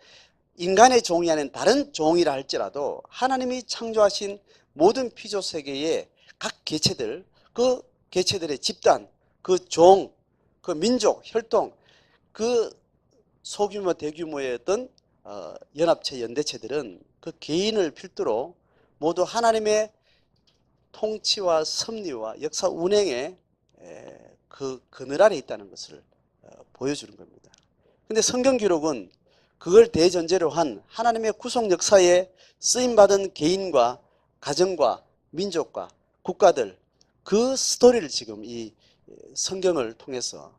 인간의 종이 아닌 다른 종이라 할지라도 하나님이 창조하신 모든 피조 세계의 각 개체들, 그 개체들의 집단, 그 종, 그 민족, 혈통, 그 소규모 대규모의 어떤 연합체, 연대체들은 그 개인을 필두로 모두 하나님의 통치와 섭리와 역사 운행의 그 그늘 아래 있다는 것을 보여주는 겁니다. 근데 성경 기록은 그걸 대전제로 한 하나님의 구속 역사에 쓰임받은 개인과 가정과 민족과 국가들 그 스토리를 지금 이 성경을 통해서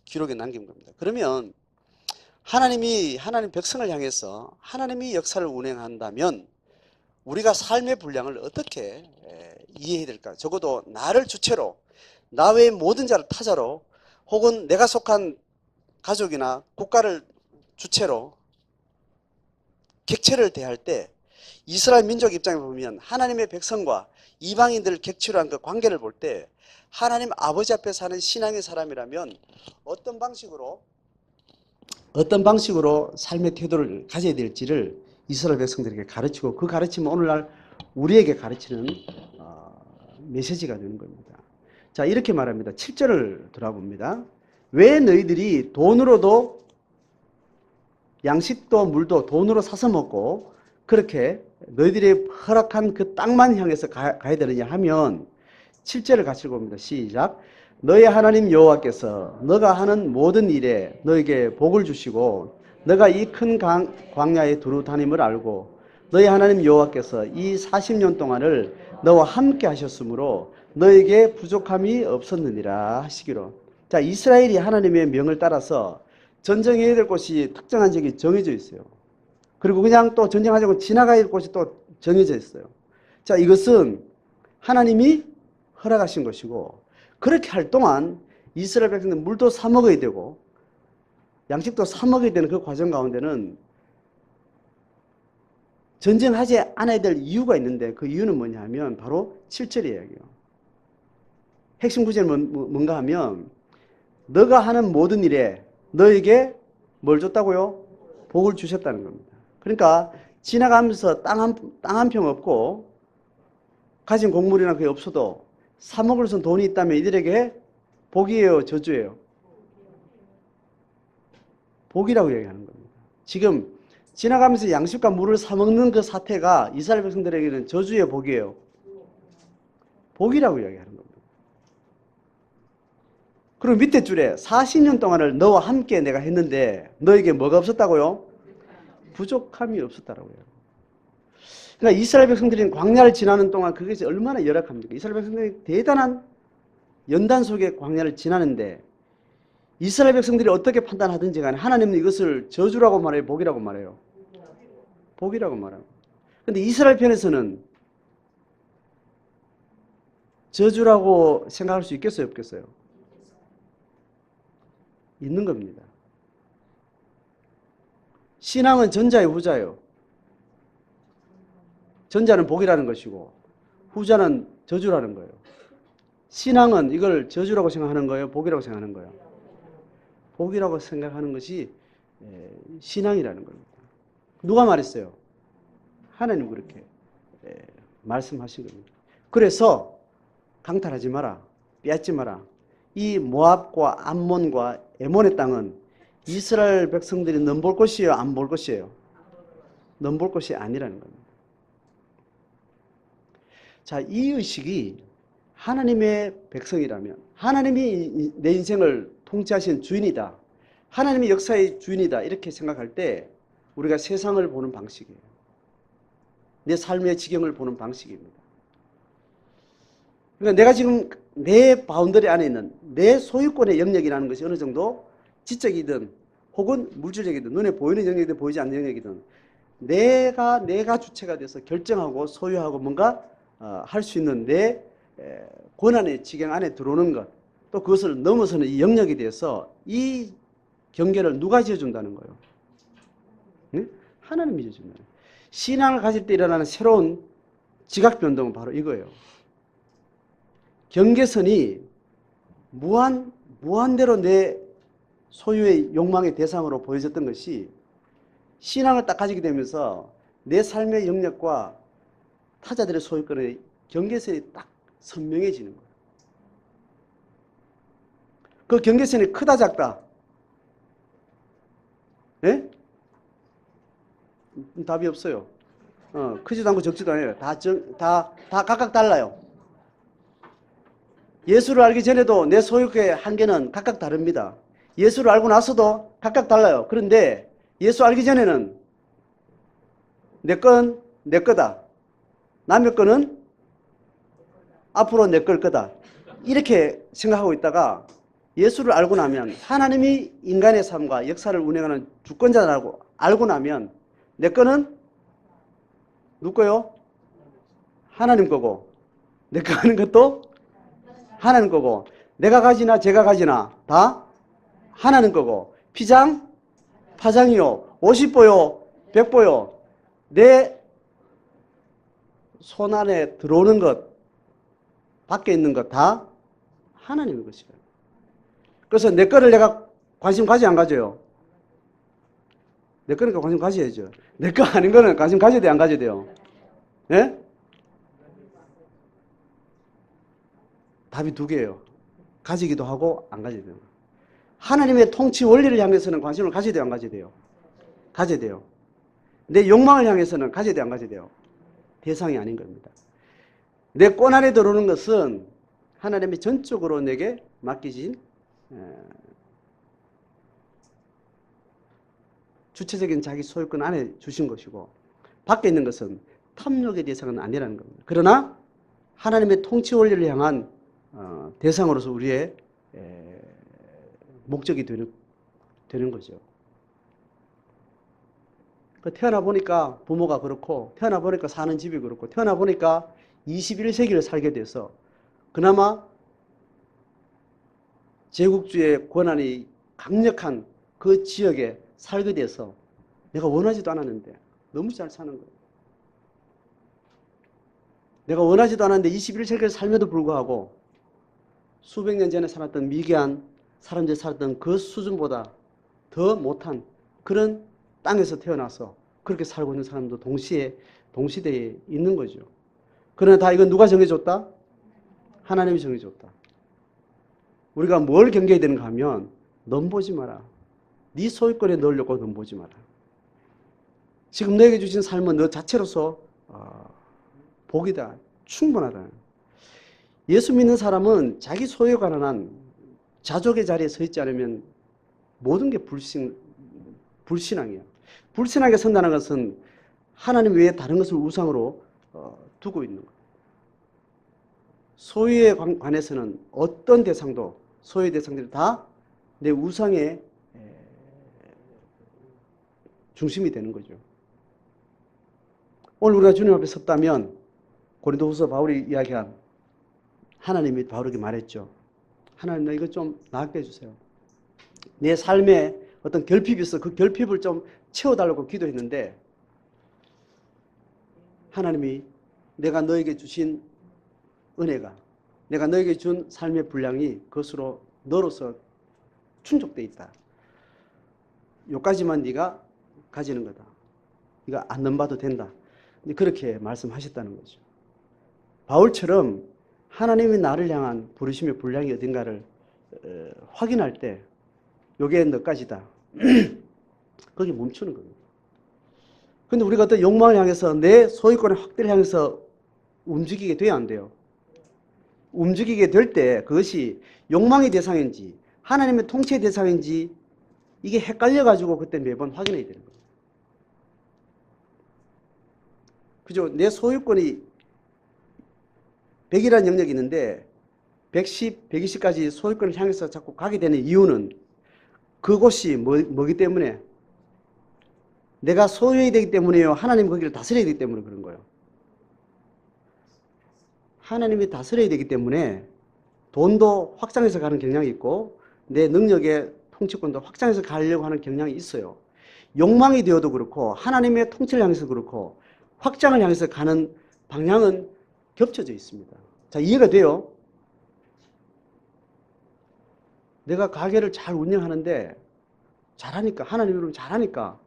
기록에 남긴 겁니다. 그러면 하나님 백성을 향해서 하나님이 역사를 운행한다면 우리가 삶의 분량을 어떻게 이해해야 될까? 적어도 나를 주체로 나 외의 모든 자를 타자로 혹은 내가 속한 가족이나 국가를 주체로 객체를 대할 때 이스라엘 민족 입장에 보면 하나님의 백성과 이방인들을 객체로 한 그 관계를 볼 때 하나님 아버지 앞에 사는 신앙의 사람이라면 어떤 방식으로 삶의 태도를 가져야 될지를 이스라엘 백성들에게 가르치고 그 가르침은 오늘날 우리에게 가르치는 메시지가 되는 겁니다. 자, 이렇게 말합니다. 7절을 돌아봅니다. 왜 너희들이 돈으로도 양식도 물도 돈으로 사서 먹고 그렇게 너희들이 허락한 그 땅만 향해서 가야 되느냐 하면 7절을 같이 봅니다. 시작. 너희 하나님 여호와께서 너가 하는 모든 일에 너에게 복을 주시고 너가 이 큰 광야에 두루 다님을 알고 너희 하나님 여호와께서 이 40년 동안을 너와 함께 하셨으므로 너에게 부족함이 없었느니라 하시기로. 자, 이스라엘이 하나님의 명을 따라서 전쟁해야 될 곳이 특정한 지역이 정해져 있어요. 그리고 그냥 또 전쟁하자고 지나가야 될 곳이 또 정해져 있어요. 자, 이것은 하나님이 허락하신 것이고 그렇게 할 동안 이스라엘 백성들은 물도 사 먹어야 되고 양식도 사 먹어야 되는 그 과정 가운데는 전쟁하지 않아야 될 이유가 있는데 그 이유는 뭐냐 하면 바로 7절 이야기예요. 핵심 구절은 뭔가 하면 너가 하는 모든 일에 너에게 뭘 줬다고요? 복을 주셨다는 겁니다. 그러니까 지나가면서 땅 한 평 없고 가진 곡물이나 그게 없어도 사 먹을 수 있는 돈이 있다면 이들에게 복이에요, 저주예요? 복이라고 얘기하는 겁니다. 지금 지나가면서 양식과 물을 사 먹는 그 사태가 이스라엘 백성들에게는 저주의 복이에요. 복이라고 이야기하는 겁니다. 그리고 밑에 줄에 40년 동안을 너와 함께 내가 했는데 너에게 뭐가 없었다고요? 부족함이 없었다라고요. 그러니까 이스라엘 백성들이 광야를 지나는 동안 그것이 얼마나 열악합니까? 이스라엘 백성들이 대단한 연단 속에 광야를 지나는데 이스라엘 백성들이 어떻게 판단하든지 간에 하나님은 이것을 저주라고 말해요? 복이라고 말해요? 복이라고 말해요. 그런데 이스라엘 편에서는 저주라고 생각할 수 있겠어요? 없겠어요? 있는 겁니다. 신앙은 전자예요, 후자예요? 전자는 복이라는 것이고 후자는 저주라는 거예요. 신앙은 이걸 저주라고 생각하는 거예요? 복이라고 생각하는 거예요? 복이라고 생각하는 것이 신앙이라는 겁니다. 누가 말했어요? 하나님 그렇게 말씀하신 겁니다. 그래서 강탈하지 마라, 빼앗지 마라. 이 모압과 암몬과 에몬의 땅은 이스라엘 백성들이 넘볼 것이에요, 안 볼 것이에요? 넘볼 것이 아니라는 겁니다. 자, 이 의식이 하나님의 백성이라면 하나님이 내 인생을 통치하신 주인이다, 하나님의 역사의 주인이다 이렇게 생각할 때 우리가 세상을 보는 방식이에요. 내 삶의 지경을 보는 방식입니다. 그러니까 내가 지금 내 바운더리 안에 있는 내 소유권의 영역이라는 것이 어느 정도 지적이든 혹은 물질적이든 눈에 보이는 영역이든 보이지 않는 영역이든 내가 주체가 돼서 결정하고 소유하고 뭔가 할 수 있는 내 권한의 지경 안에 들어오는 것, 또 그것을 넘어서는 이 영역에 대해서 이 경계를 누가 지어준다는 거예요? 네? 하나님이 지어준다는 거예요. 신앙을 가질 때 일어나는 새로운 지각 변동은 바로 이거예요. 경계선이 무한대로 내 소유의 욕망의 대상으로 보여졌던 것이 신앙을 딱 가지게 되면서 내 삶의 영역과 타자들의 소유권의 경계선이 딱 선명해지는 거예요. 그 경계선이 크다 작다? 예? 답이 없어요. 크지도 않고 적지도 않아요. 다 각각 달라요. 예수를 알기 전에도 내 소유의 한계는 각각 다릅니다. 예수를 알고 나서도 각각 달라요. 그런데 예수 알기 전에는 내 건 내 거다, 남의 거는 앞으로 내 걸 거다 이렇게 생각하고 있다가 예수를 알고 나면 하나님이 인간의 삶과 역사를 운행하는 주권자라고 알고 나면 내 거는 누구 거요? 하나님 거고 내 거 하는 것도 하나님 거고 내가 가지나 제가 가지나 다 하나님 거고 피장 파장이요 50보요 100보요 내 손 안에 들어오는 것 밖에 있는 것 다 하나님의 것이다. 그래서 내 거를 내가 관심 가지 안 가져요? 내 거니까 관심 가져야죠. 내 거 아닌 거는 관심 가져야 돼요, 안 가져야 돼요? 예? 답이 두 개예요. 가지기도 하고 안 가져야 돼요. 하나님의 통치 원리를 향해서는 관심을 가져야 돼요, 안 가져야 돼요? 가져야 돼요. 내 욕망을 향해서는 가져야 돼요, 안 가져야 돼요? 대상이 아닌 겁니다. 내 권 안에 들어오는 것은 하나님이 전적으로 내게 맡기신 주체적인 자기 소유권 안에 주신 것이고 밖에 있는 것은 탐욕의 대상은 아니라는 겁니다. 그러나 하나님의 통치 원리를 향한 대상으로서 우리의 목적이 되는 거죠. 태어나 보니까 부모가 그렇고 태어나 보니까 사는 집이 그렇고 태어나 보니까 21세기를 살게 돼서 그나마 제국주의 권한이 강력한 그 지역에 살게 돼서 내가 원하지도 않았는데 너무 잘 사는 거예요. 내가 원하지도 않았는데 21세기를 살면도 불구하고 수백 년 전에 살았던 미개한 사람들이 살았던 그 수준보다 더 못한 그런 땅에서 태어나서 그렇게 살고 있는 사람도 동시대에 있는 거죠. 그러나 다 이건 누가 정해줬다? 하나님이 정해줬다. 우리가 뭘 경계해야 되는가 하면 넘보지 마라. 네 소유권에 넣으려고 넘보지 마라. 지금 너에게 주신 삶은 너 자체로서 복이다. 충분하다. 예수 믿는 사람은 자기 소유에 관한 자족의 자리에 서 있지 않으면 모든 게 불신앙이에요. 불신하게 선다는 것은 하나님 외에 다른 것을 우상으로 두고 있는 거예요. 소유에 관해서는 어떤 대상도 소유의 대상들이 다 내 우상의 중심이 되는 거죠. 오늘 우리가 주님 앞에 섰다면 고린도후서 바울이 이야기한 하나님이 바울에게 말했죠. 하나님 나 이거 좀 나게 해주세요. 내 삶에 어떤 결핍이 있어. 그 결핍을 좀 채워달라고 기도했는데 하나님이 내가 너에게 주신 은혜가 내가 너에게 준 삶의 분량이 그것으로 너로서 충족되어 있다. 요까지만 네가 가지는 거다. 네가 안 넘봐도 된다. 그렇게 말씀하셨다는 거죠. 바울처럼 하나님이 나를 향한 부르심의 분량이 어딘가를 확인할 때 요게 너까지다. 거기 멈추는 겁니다. 근데 우리가 어떤 욕망을 향해서 내 소유권의 확대를 향해서 움직이게 돼야 안 돼요. 움직이게 될 때 그것이 욕망의 대상인지 하나님의 통치의 대상인지 이게 헷갈려가지고 그때 매번 확인해야 되는 거예요. 그죠? 내 소유권이 100이라는 영역이 있는데 110, 120까지 소유권을 향해서 자꾸 가게 되는 이유는 그곳이 뭐기 때문에 내가 소유해야 되기 때문에요. 하나님 거기를 다스려야 되기 때문에 그런 거예요. 하나님이 다스려야 되기 때문에 돈도 확장해서 가는 경향이 있고 내 능력의 통치권도 확장해서 가려고 하는 경향이 있어요. 욕망이 되어도 그렇고 하나님의 통치를 향해서 그렇고 확장을 향해서 가는 방향은 겹쳐져 있습니다. 자, 이해가 돼요? 내가 가게를 잘 운영하는데 잘하니까 하나님으로 잘하니까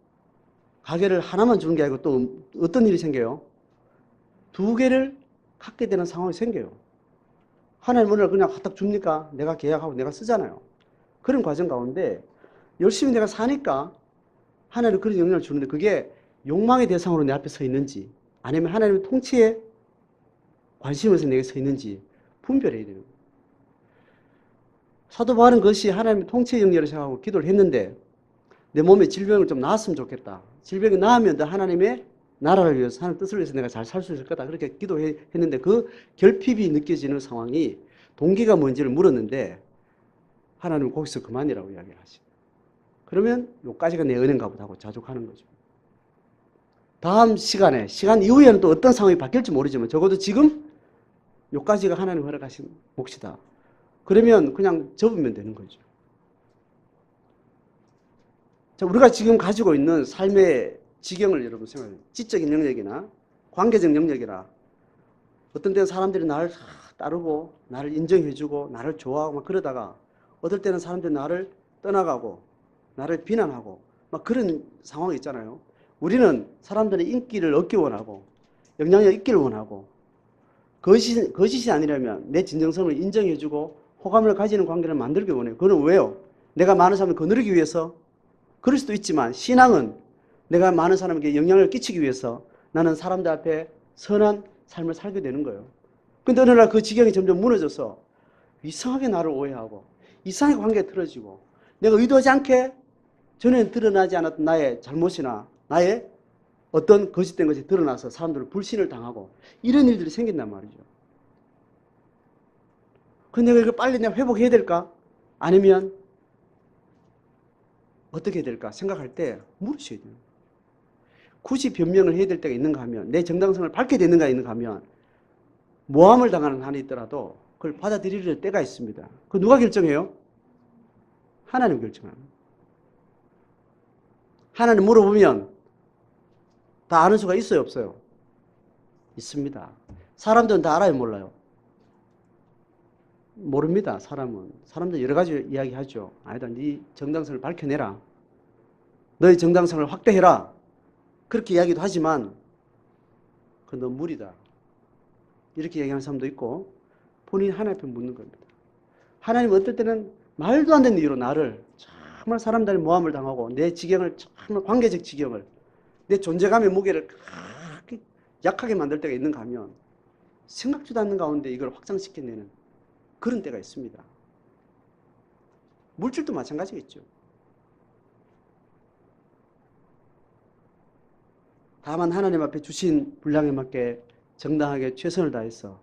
가게를 하나만 주는 게 아니고 또 어떤 일이 생겨요? 두 개를 갖게 되는 상황이 생겨요. 하나님 은혜를 그냥 갖다 줍니까? 내가 계약하고 내가 쓰잖아요. 그런 과정 가운데 열심히 내가 사니까 하나님 그런 영향을 주는데 그게 욕망의 대상으로 내 앞에 서 있는지 아니면 하나님의 통치에 관심에서 내게 서 있는지 분별해야 되는 거예요. 사도 바울은 그것이 하나님의 통치의 영역을 생각하고 기도를 했는데 내 몸에 질병을 좀 나았으면 좋겠다. 질병이 나으면 하나님의 나라를 위해서 하나님 뜻을 위해서 내가 잘 살 수 있을 거다. 그렇게 기도했는데 그 결핍이 느껴지는 상황이 동기가 뭔지를 물었는데 하나님은 거기서 그만이라고 이야기를 하시고 그러면 요까지가 내 은혜인가 보다 하고 자족하는 거죠. 다음 시간 이후에는 또 어떤 상황이 바뀔지 모르지만 적어도 지금 요까지가 하나님 허락하신 몫이다. 그러면 그냥 접으면 되는 거죠. 자, 우리가 지금 가지고 있는 삶의 지경을 여러분 생각해요. 지적인 영역이나 관계적 영역이나 어떤 때는 사람들이 나를 따르고 나를 인정해주고 나를 좋아하고 막 그러다가 어떨 때는 사람들이 나를 떠나가고 나를 비난하고 막 그런 상황이 있잖아요. 우리는 사람들의 인기를 얻기 원하고 영향력 있기를 원하고 거짓이 아니라면 내 진정성을 인정해주고 호감을 가지는 관계를 만들기 원해요. 그건 왜요? 내가 많은 사람을 거느리기 위해서? 그럴 수도 있지만 신앙은 내가 많은 사람에게 영향을 끼치기 위해서 나는 사람들 앞에 선한 삶을 살게 되는 거예요. 근데 어느 날 그 지경이 점점 무너져서 이상하게 나를 오해하고 이상하게 관계가 틀어지고 내가 의도하지 않게 전에는 드러나지 않았던 나의 잘못이나 나의 어떤 거짓된 것이 드러나서 사람들을 불신을 당하고 이런 일들이 생긴단 말이죠. 근데 내가 이걸 빨리 내가 회복해야 될까? 아니면 어떻게 해야 될까 생각할 때 물으셔야 돼요. 굳이 변명을 해야 될 때가 있는가 하면 내 정당성을 밝게 되는가 있는가 하면 모함을 당하는 한이 있더라도 그걸 받아들일 때가 있습니다. 그 누가 결정해요? 하나님 결정합니다. 하나님 물어보면 다 아는 수가 있어요 없어요? 있습니다. 사람들은 다 알아요, 몰라요? 모릅니다. 사람들 여러 가지 이야기하죠. 아니다, 네 정당성을 밝혀내라. 너의 정당성을 확대해라. 그렇게 이야기도 하지만 그건 너무 무리다. 이렇게 얘기하는 사람도 있고 본인이 하나님 앞에 묻는 겁니다. 하나님은 어떨 때는 말도 안 되는 이유로 나를 정말 사람들의 모함을 당하고 내 지경을 정말 관계적 지경을 내 존재감의 무게를 그렇게 약하게 만들 때가 있는가 하면 생각지도 않는 가운데 이걸 확장시켜내는 그런 때가 있습니다. 물질도 마찬가지겠죠. 다만 하나님 앞에 주신 분량에 맞게 정당하게 최선을 다해서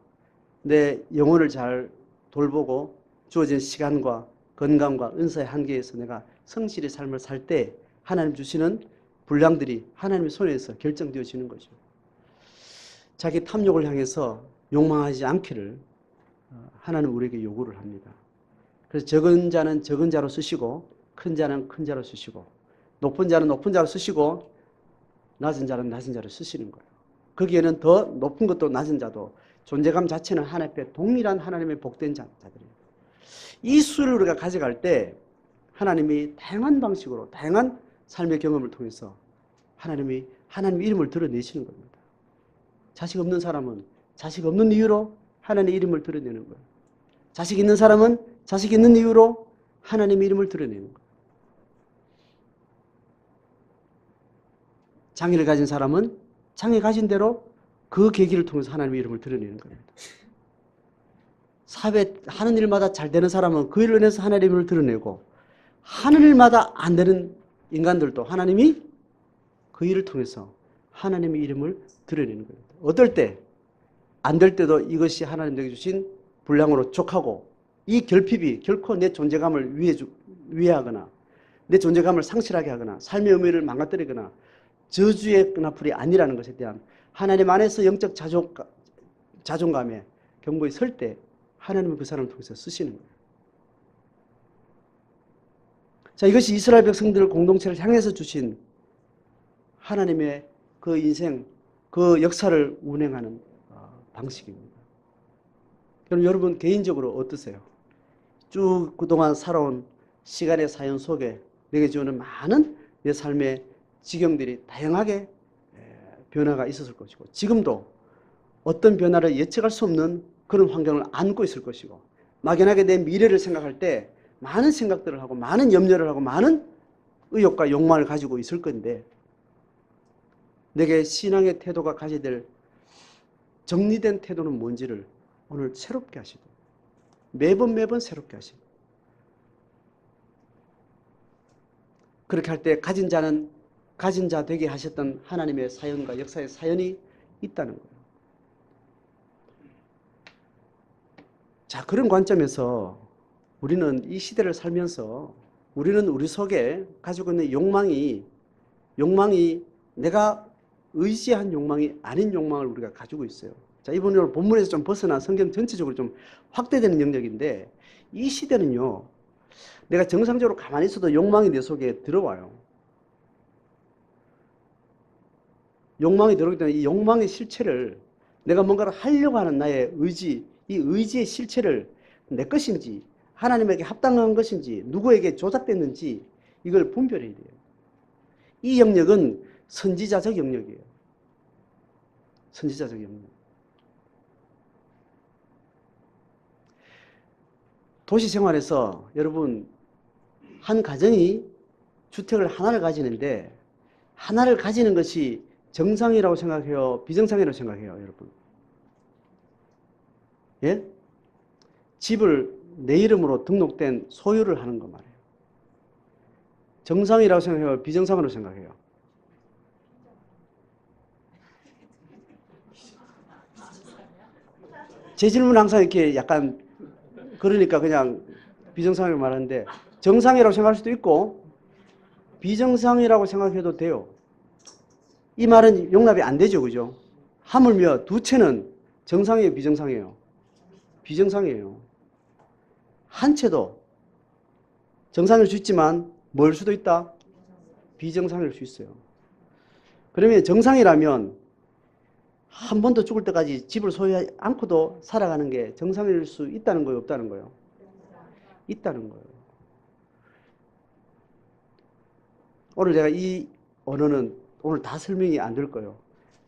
내 영혼을 잘 돌보고 주어진 시간과 건강과 은사의 한계에서 내가 성실히 삶을 살 때 하나님 주시는 분량들이 하나님의 손에서 결정되어지는 거죠. 자기 탐욕을 향해서 욕망하지 않기를 하나님 우리에게 요구를 합니다. 그래서 적은 자는 적은 자로 쓰시고 큰 자는 큰 자로 쓰시고 높은 자는 높은 자로 쓰시고 낮은 자는 낮은 자로 쓰시는 거예요. 거기에는 더 높은 것도 낮은 자도 존재감 자체는 하나님 앞에 동일한 하나님의 복된 자들이에요. 이 수를 우리가 가져갈 때 하나님이 다양한 방식으로 다양한 삶의 경험을 통해서 하나님의 이름을 드러내시는 겁니다. 자식 없는 사람은 자식 없는 이유로 하나님의 이름을 드러내는 거예요. 자식 있는 사람은 자식 있는 이유로 하나님의 이름을 드러내는 거예요. 장애를 가진 사람은 장애 가진 대로 그 계기를 통해서 하나님의 이름을 드러내는 겁니다. 사회 하는 일마다 잘 되는 사람은 그 일로 인해서 하나님의 이름을 드러내고 하는 일마다 안 되는 인간들도 하나님이 그 일을 통해서 하나님의 이름을 드러내는 겁니다. 어떨 때 안 될 때도 이것이 하나님에게 주신 분량으로 족하고 이 결핍이 결코 내 존재감을 위해하거나 내 존재감을 상실하게 하거나 삶의 의미를 망가뜨리거나 저주의 끈앞풀이 아니라는 것에 대한 하나님 안에서 영적 자존감에 경고에 설 때 하나님은 그 사람을 통해서 쓰시는 거예요. 자, 이것이 이스라엘 백성들 공동체를 향해서 주신 하나님의 그 인생, 그 역사를 운행하는 방식입니다. 그럼 여러분 개인적으로 어떠세요? 쭉 그동안 살아온 시간의 사연 속에 내게 주는 많은 내 삶의 지경들이 다양하게 변화가 있었을 것이고 지금도 어떤 변화를 예측할 수 없는 그런 환경을 안고 있을 것이고 막연하게 내 미래를 생각할 때 많은 생각들을 하고 많은 염려를 하고 많은 의욕과 욕망을 가지고 있을 건데 내게 신앙의 태도가 가져야 될 정리된 태도는 뭔지를 오늘 새롭게 하시고 매번 새롭게 하시고 그렇게 할 때 가진 자는 가진 자 되게 하셨던 하나님의 사연과 역사의 사연이 있다는 거예요. 자, 그런 관점에서 우리는 이 시대를 살면서 우리는 우리 속에 가지고 있는 욕망이 내가 의지한 욕망이 아닌 욕망을 우리가 가지고 있어요. 자, 이번 본문에서 좀 벗어나 성경 전체적으로 좀 확대되는 영역인데 이 시대는요. 내가 정상적으로 가만히 있어도 욕망이 내 속에 들어와요. 욕망이 들어오기 때문에 이 욕망의 실체를 내가 뭔가를 하려고 하는 나의 의지, 이 의지의 실체를 내 것인지 하나님에게 합당한 것인지 누구에게 조작됐는지 이걸 분별해야 돼요. 이 영역은 선지자적 영역이에요. 선지자적 영역. 도시 생활에서 여러분 한 가정이 주택을 하나를 가지는데 하나를 가지는 것이 정상이라고 생각해요? 비정상이라고 생각해요, 여러분? 예? 집을 내 이름으로 등록된 소유를 하는 거 말이에요. 정상이라고 생각해요? 비정상으로 생각해요? 제 질문은 항상 이렇게 약간 그러니까 그냥 비정상이라고 말하는데 정상이라고 생각할 수도 있고 비정상이라고 생각해도 돼요. 이 말은 용납이 안 되죠. 그죠? 하물며 두 채는 정상이에요? 비정상이에요? 비정상이에요. 한 채도 정상일 수 있지만 뭘 수도 있다? 비정상일 수 있어요. 그러면 정상이라면 한 번도 죽을 때까지 집을 소유하지 않고도 살아가는 게 정상일 수 있다는 거예요, 없다는 거예요? 있다는 거예요. 오늘 제가 이 언어는 오늘 다 설명이 안 될 거예요.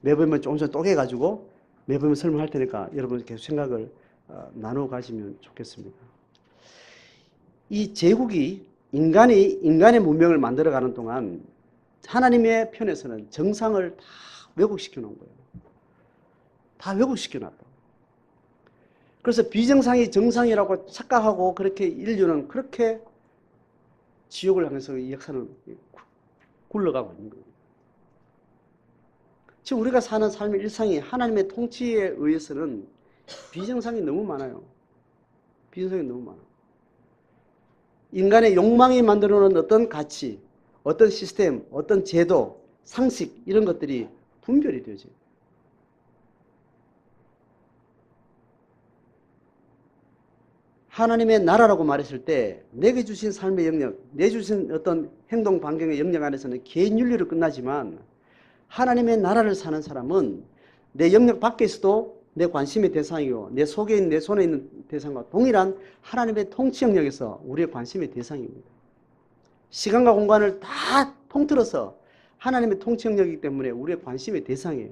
매번만 조금씩 쪼개가지고 매번 설명할 테니까 여러분 계속 생각을 나누어 가시면 좋겠습니다. 이 제국이 인간의 문명을 만들어가는 동안 하나님의 편에서는 정상을 다 왜곡시켜 놓은 거예요. 다 왜곡시켜 놨다. 그래서 비정상이 정상이라고 착각하고 그렇게 인류는 그렇게 지옥을 향해서 이 역사는 굴러가고 있는 거예요. 지금 우리가 사는 삶의 일상이 하나님의 통치에 의해서는 비정상이 너무 많아요. 비정상이 너무 많아요. 인간의 욕망이 만들어 놓은 어떤 가치, 어떤 시스템, 어떤 제도, 상식 이런 것들이 분별이 되어져요. 하나님의 나라라고 말했을 때 내게 주신 삶의 영역, 내 주신 어떤 행동 반경의 영역 안에서는 개인 윤리로 끝나지만 하나님의 나라를 사는 사람은 내 영역 밖에서도 내 관심의 대상이고 내 속에 있는 내 손에 있는 대상과 동일한 하나님의 통치 영역에서 우리의 관심의 대상입니다. 시간과 공간을 다 통틀어서 하나님의 통치 영역이기 때문에 우리의 관심의 대상이에요.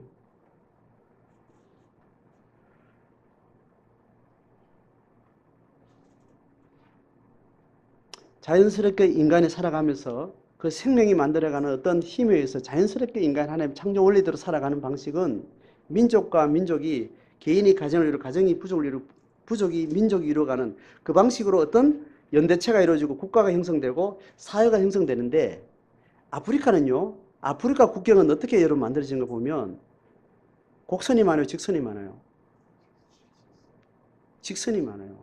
자연스럽게 인간이 살아가면서 그 생명이 만들어가는 어떤 힘에 의해서 자연스럽게 인간 하나님 창조 원리대로 살아가는 방식은 민족과 민족이 개인이 가정을 이루고 가정이 부족을 이루고 부족이 민족이 이루어가는 그 방식으로 어떤 연대체가 이루어지고 국가가 형성되고 사회가 형성되는데 아프리카는요. 아프리카 국경은 어떻게 여러분 만들어진 거 보면 곡선이 많아요? 직선이 많아요? 직선이 많아요.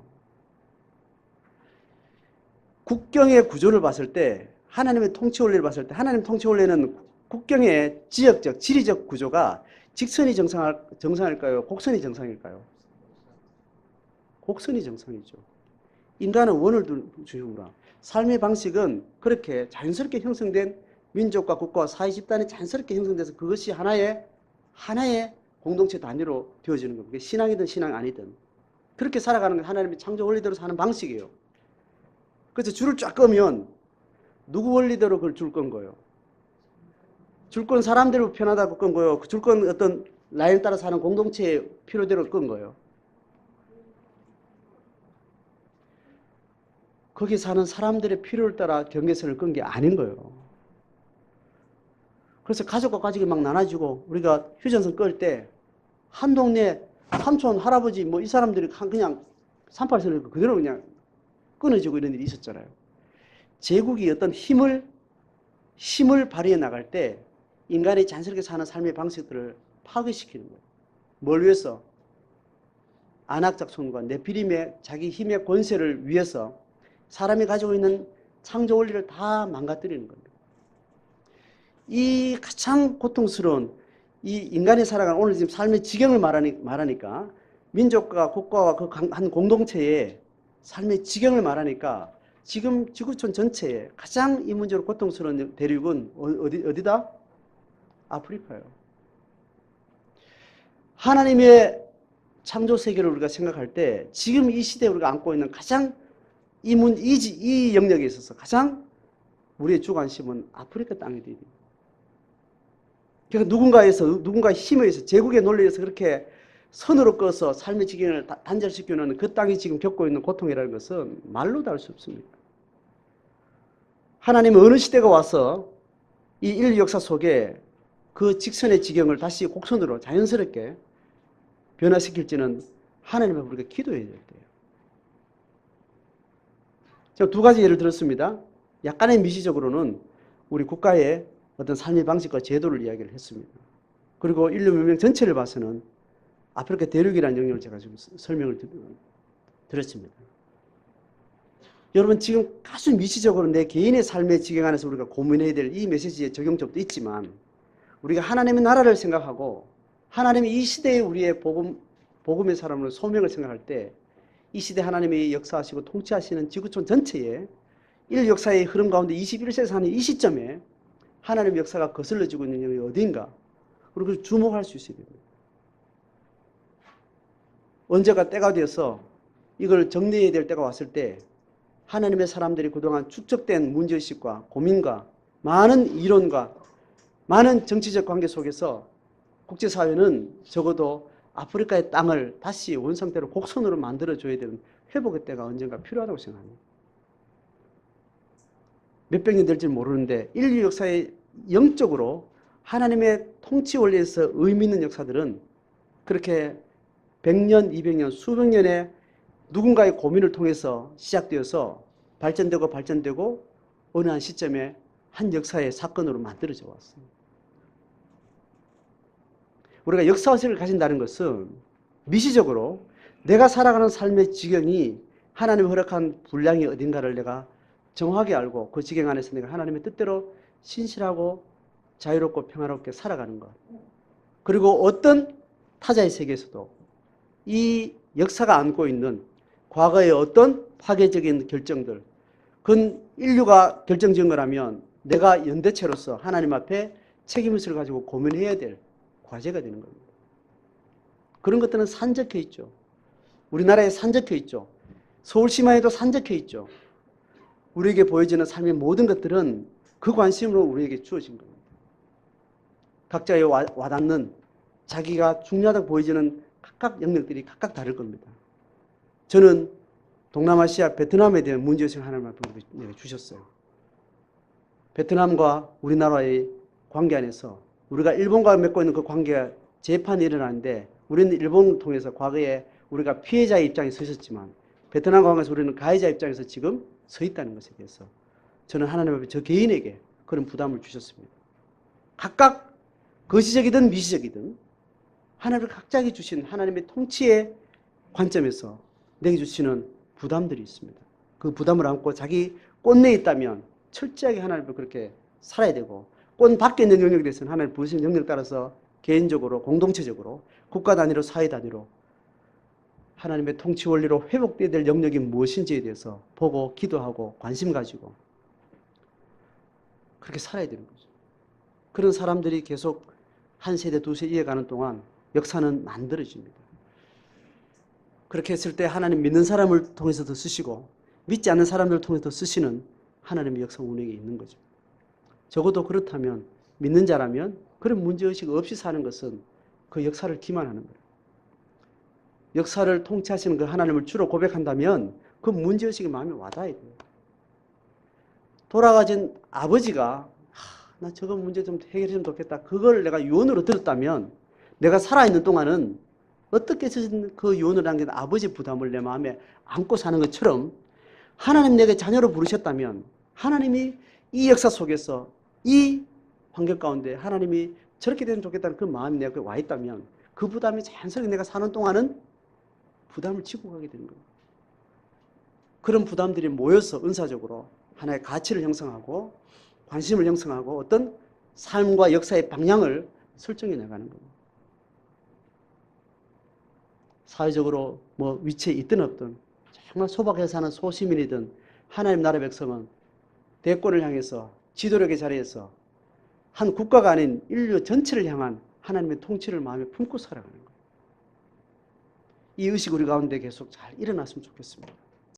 국경의 구조를 봤을 때 하나님의 통치 원리를 봤을 때 하나님 통치 원리는 국경의 지역적, 지리적 구조가 직선이 정상일까요? 곡선이 정상일까요? 곡선이 정상이죠. 인간은 원을 중심으로 삶의 방식은 그렇게 자연스럽게 형성된 민족과 국가와 사회 집단이 자연스럽게 형성돼서 그것이 하나의 공동체 단위로 되어지는 겁니다. 신앙이든 신앙이 아니든 그렇게 살아가는 게 하나님의 창조 원리대로 사는 방식이에요. 그래서 줄을 쫙 끄면 누구 원리대로 그걸 줄 건 거예요. 줄 건 사람대로 편하다고 끈 거예요. 줄 건 어떤 라인 따라 사는 공동체의 필요대로 끈 거예요. 거기 사는 사람들의 필요를 따라 경계선을 끈 게 아닌 거예요. 그래서 가족과 가족이 막 나눠지고 우리가 휴전선 끌 때 한 동네 삼촌, 할아버지 뭐 이 사람들이 그냥 38선을 그대로 그냥 끊어지고 이런 일이 있었잖아요. 제국이 어떤 힘을 발휘해 나갈 때 인간이 자연스럽게 사는 삶의 방식들을 파괴시키는 거예요. 뭘 위해서? 안악작손과 네피림의 자기 힘의 권세를 위해서 사람이 가지고 있는 창조 원리를 다 망가뜨리는 겁니다. 이 가장 고통스러운 이 인간이 살아가는 오늘 지금 삶의 지경을 말하니까 민족과 국가와 그 한 공동체의 삶의 지경을 말하니까 지금 지구촌 전체에 가장 이 문제로 고통스러운 대륙은 어디다? 아프리카예요. 하나님의 창조 세계를 우리가 생각할 때 지금 이 시대에 우리가 안고 있는 가장 이 영역에 있어서 가장 우리의 주관심은 아프리카 땅에 돼야 돼요. 그러니까 누군가의 힘에 의해서 제국의 논리에서 그렇게 선으로 꺼서 삶의 지경을 단절시켜놓는 그 땅이 지금 겪고 있는 고통이라는 것은 말로도 알 수 없습니다. 하나님은 어느 시대가 와서 이 인류 역사 속에 그 직선의 지경을 다시 곡선으로 자연스럽게 변화시킬지는 하나님 앞에 우리가 기도해야 될 때예요. 제가 두 가지 예를 들었습니다. 약간의 미시적으로는 우리 국가의 어떤 삶의 방식과 제도를 이야기를 했습니다. 그리고 인류 문명 전체를 봐서는 아프리카 대륙이라는 영역을 제가 지금 설명을 드렸습니다. 여러분 지금 아주 미시적으로 내 개인의 삶의 지경 안에서 우리가 고민해야 될 이 메시지의 적용점도 있지만 우리가 하나님의 나라를 생각하고 하나님이 이 시대에 우리의 복음의 사람으로 소명을 생각할 때 이 시대 하나님이 역사하시고 통치하시는 지구촌 전체에 인류 역사의 흐름 가운데 21세기에 사는 이 시점에 하나님의 역사가 거슬러지고 있는 영역이 어디인가? 그리고 주목할 수 있어야 됩니다. 언제가 때가 되어서 이걸 정리해야 될 때가 왔을 때 하나님의 사람들이 그동안 축적된 문제의식과 고민과 많은 이론과 많은 정치적 관계 속에서 국제사회는 적어도 아프리카의 땅을 다시 원상태로 곡선으로 만들어줘야 되는 회복의 때가 언젠가 필요하다고 생각합니다. 몇백 년 될지 모르는데 인류 역사에 영적으로 하나님의 통치 원리에서 의미 있는 역사들은 그렇게 100년, 200년, 수백 년의 누군가의 고민을 통해서 시작되어서 발전되고 어느 한 시점에 한 역사의 사건으로 만들어져 왔습니다. 우리가 역사의식을 가진다는 것은 미시적으로 내가 살아가는 삶의 지경이 하나님이 허락한 분량이 어딘가를 내가 정확하게 알고 그 지경 안에서 내가 하나님의 뜻대로 신실하고 자유롭고 평화롭게 살아가는 것. 그리고 어떤 타자의 세계에서도 이 역사가 안고 있는 과거의 어떤 파괴적인 결정들, 그건 인류가 결정지은 거라면 내가 연대체로서 하나님 앞에 책임의식을 가지고 고민해야 될 과제가 되는 겁니다. 그런 것들은 산적해 있죠. 우리나라에 산적해 있죠. 서울시마에도 산적해 있죠. 우리에게 보여지는 삶의 모든 것들은 그 관심으로 우리에게 주어진 겁니다. 각자의 와닿는 자기가 중요하다고 보여지는 각각 영역들이 각각 다를 겁니다. 저는 동남아시아 베트남에 대한 문제의식을 하나님 앞에 주셨어요. 베트남과 우리나라의 관계 안에서 우리가 일본과 맺고 있는 그 관계가 재판이 일어나는데 우리는 일본을 통해서 과거에 우리가 피해자의 입장에 서 있었지만 베트남과 관계에서 우리는 가해자 입장에서 지금 서 있다는 것에 대해서 저는 하나님 앞에 저 개인에게 그런 부담을 주셨습니다. 각각 거시적이든 미시적이든 하나님을 각자에게 주신 하나님의 통치의 관점에서 내게 주시는 부담들이 있습니다. 그 부담을 안고 자기 꼰내에 있다면 철저하게 하나님을 그렇게 살아야 되고 꼰 밖에 있는 영역에 대해서는 하나님 부르신 영역 따라서 개인적으로 공동체적으로 국가 단위로 사회 단위로 하나님의 통치 원리로 회복되어야 될 영역이 무엇인지에 대해서 보고 기도하고 관심 가지고 그렇게 살아야 되는 거죠. 그런 사람들이 계속 한 세대 두 세대 이어가는 동안 역사는 만들어집니다. 그렇게 했을 때 하나님 믿는 사람을 통해서도 쓰시고 믿지 않는 사람들을 통해서 쓰시는 하나님의 역사 운행이 있는 거죠. 적어도 그렇다면 믿는 자라면 그런 문제의식 없이 사는 것은 그 역사를 기만하는 거예요. 역사를 통치하시는 그 하나님을 주로 고백한다면 그 문제의식이 마음에 와닿아야 돼요. 돌아가신 아버지가 나 저거 문제 좀 해결했으면 좋겠다. 그걸 내가 유언으로 들었다면 내가 살아있는 동안은 어떻게 그 유언을 남긴 아버지 부담을 내 마음에 안고 사는 것처럼 하나님 내게 자녀로 부르셨다면 하나님이 이 역사 속에서 이 환경 가운데 하나님이 저렇게 되면 좋겠다는 그 마음이 내가 와 있다면 그 부담이 자연스럽게 내가 사는 동안은 부담을 지고 가게 되는 거예요. 그런 부담들이 모여서 은사적으로 하나의 가치를 형성하고 관심을 형성하고 어떤 삶과 역사의 방향을 설정해 나가는 겁니다. 사회적으로 뭐 위치에 있든 없든 정말 소박하게 사는 소시민이든 하나님 나라 백성은 대권을 향해서 지도력의 자리에서 한 국가가 아닌 인류 전체를 향한 하나님의 통치를 마음에 품고 살아가는 거예요. 이 의식 우리 가운데 계속 잘 일어났으면 좋겠습니다.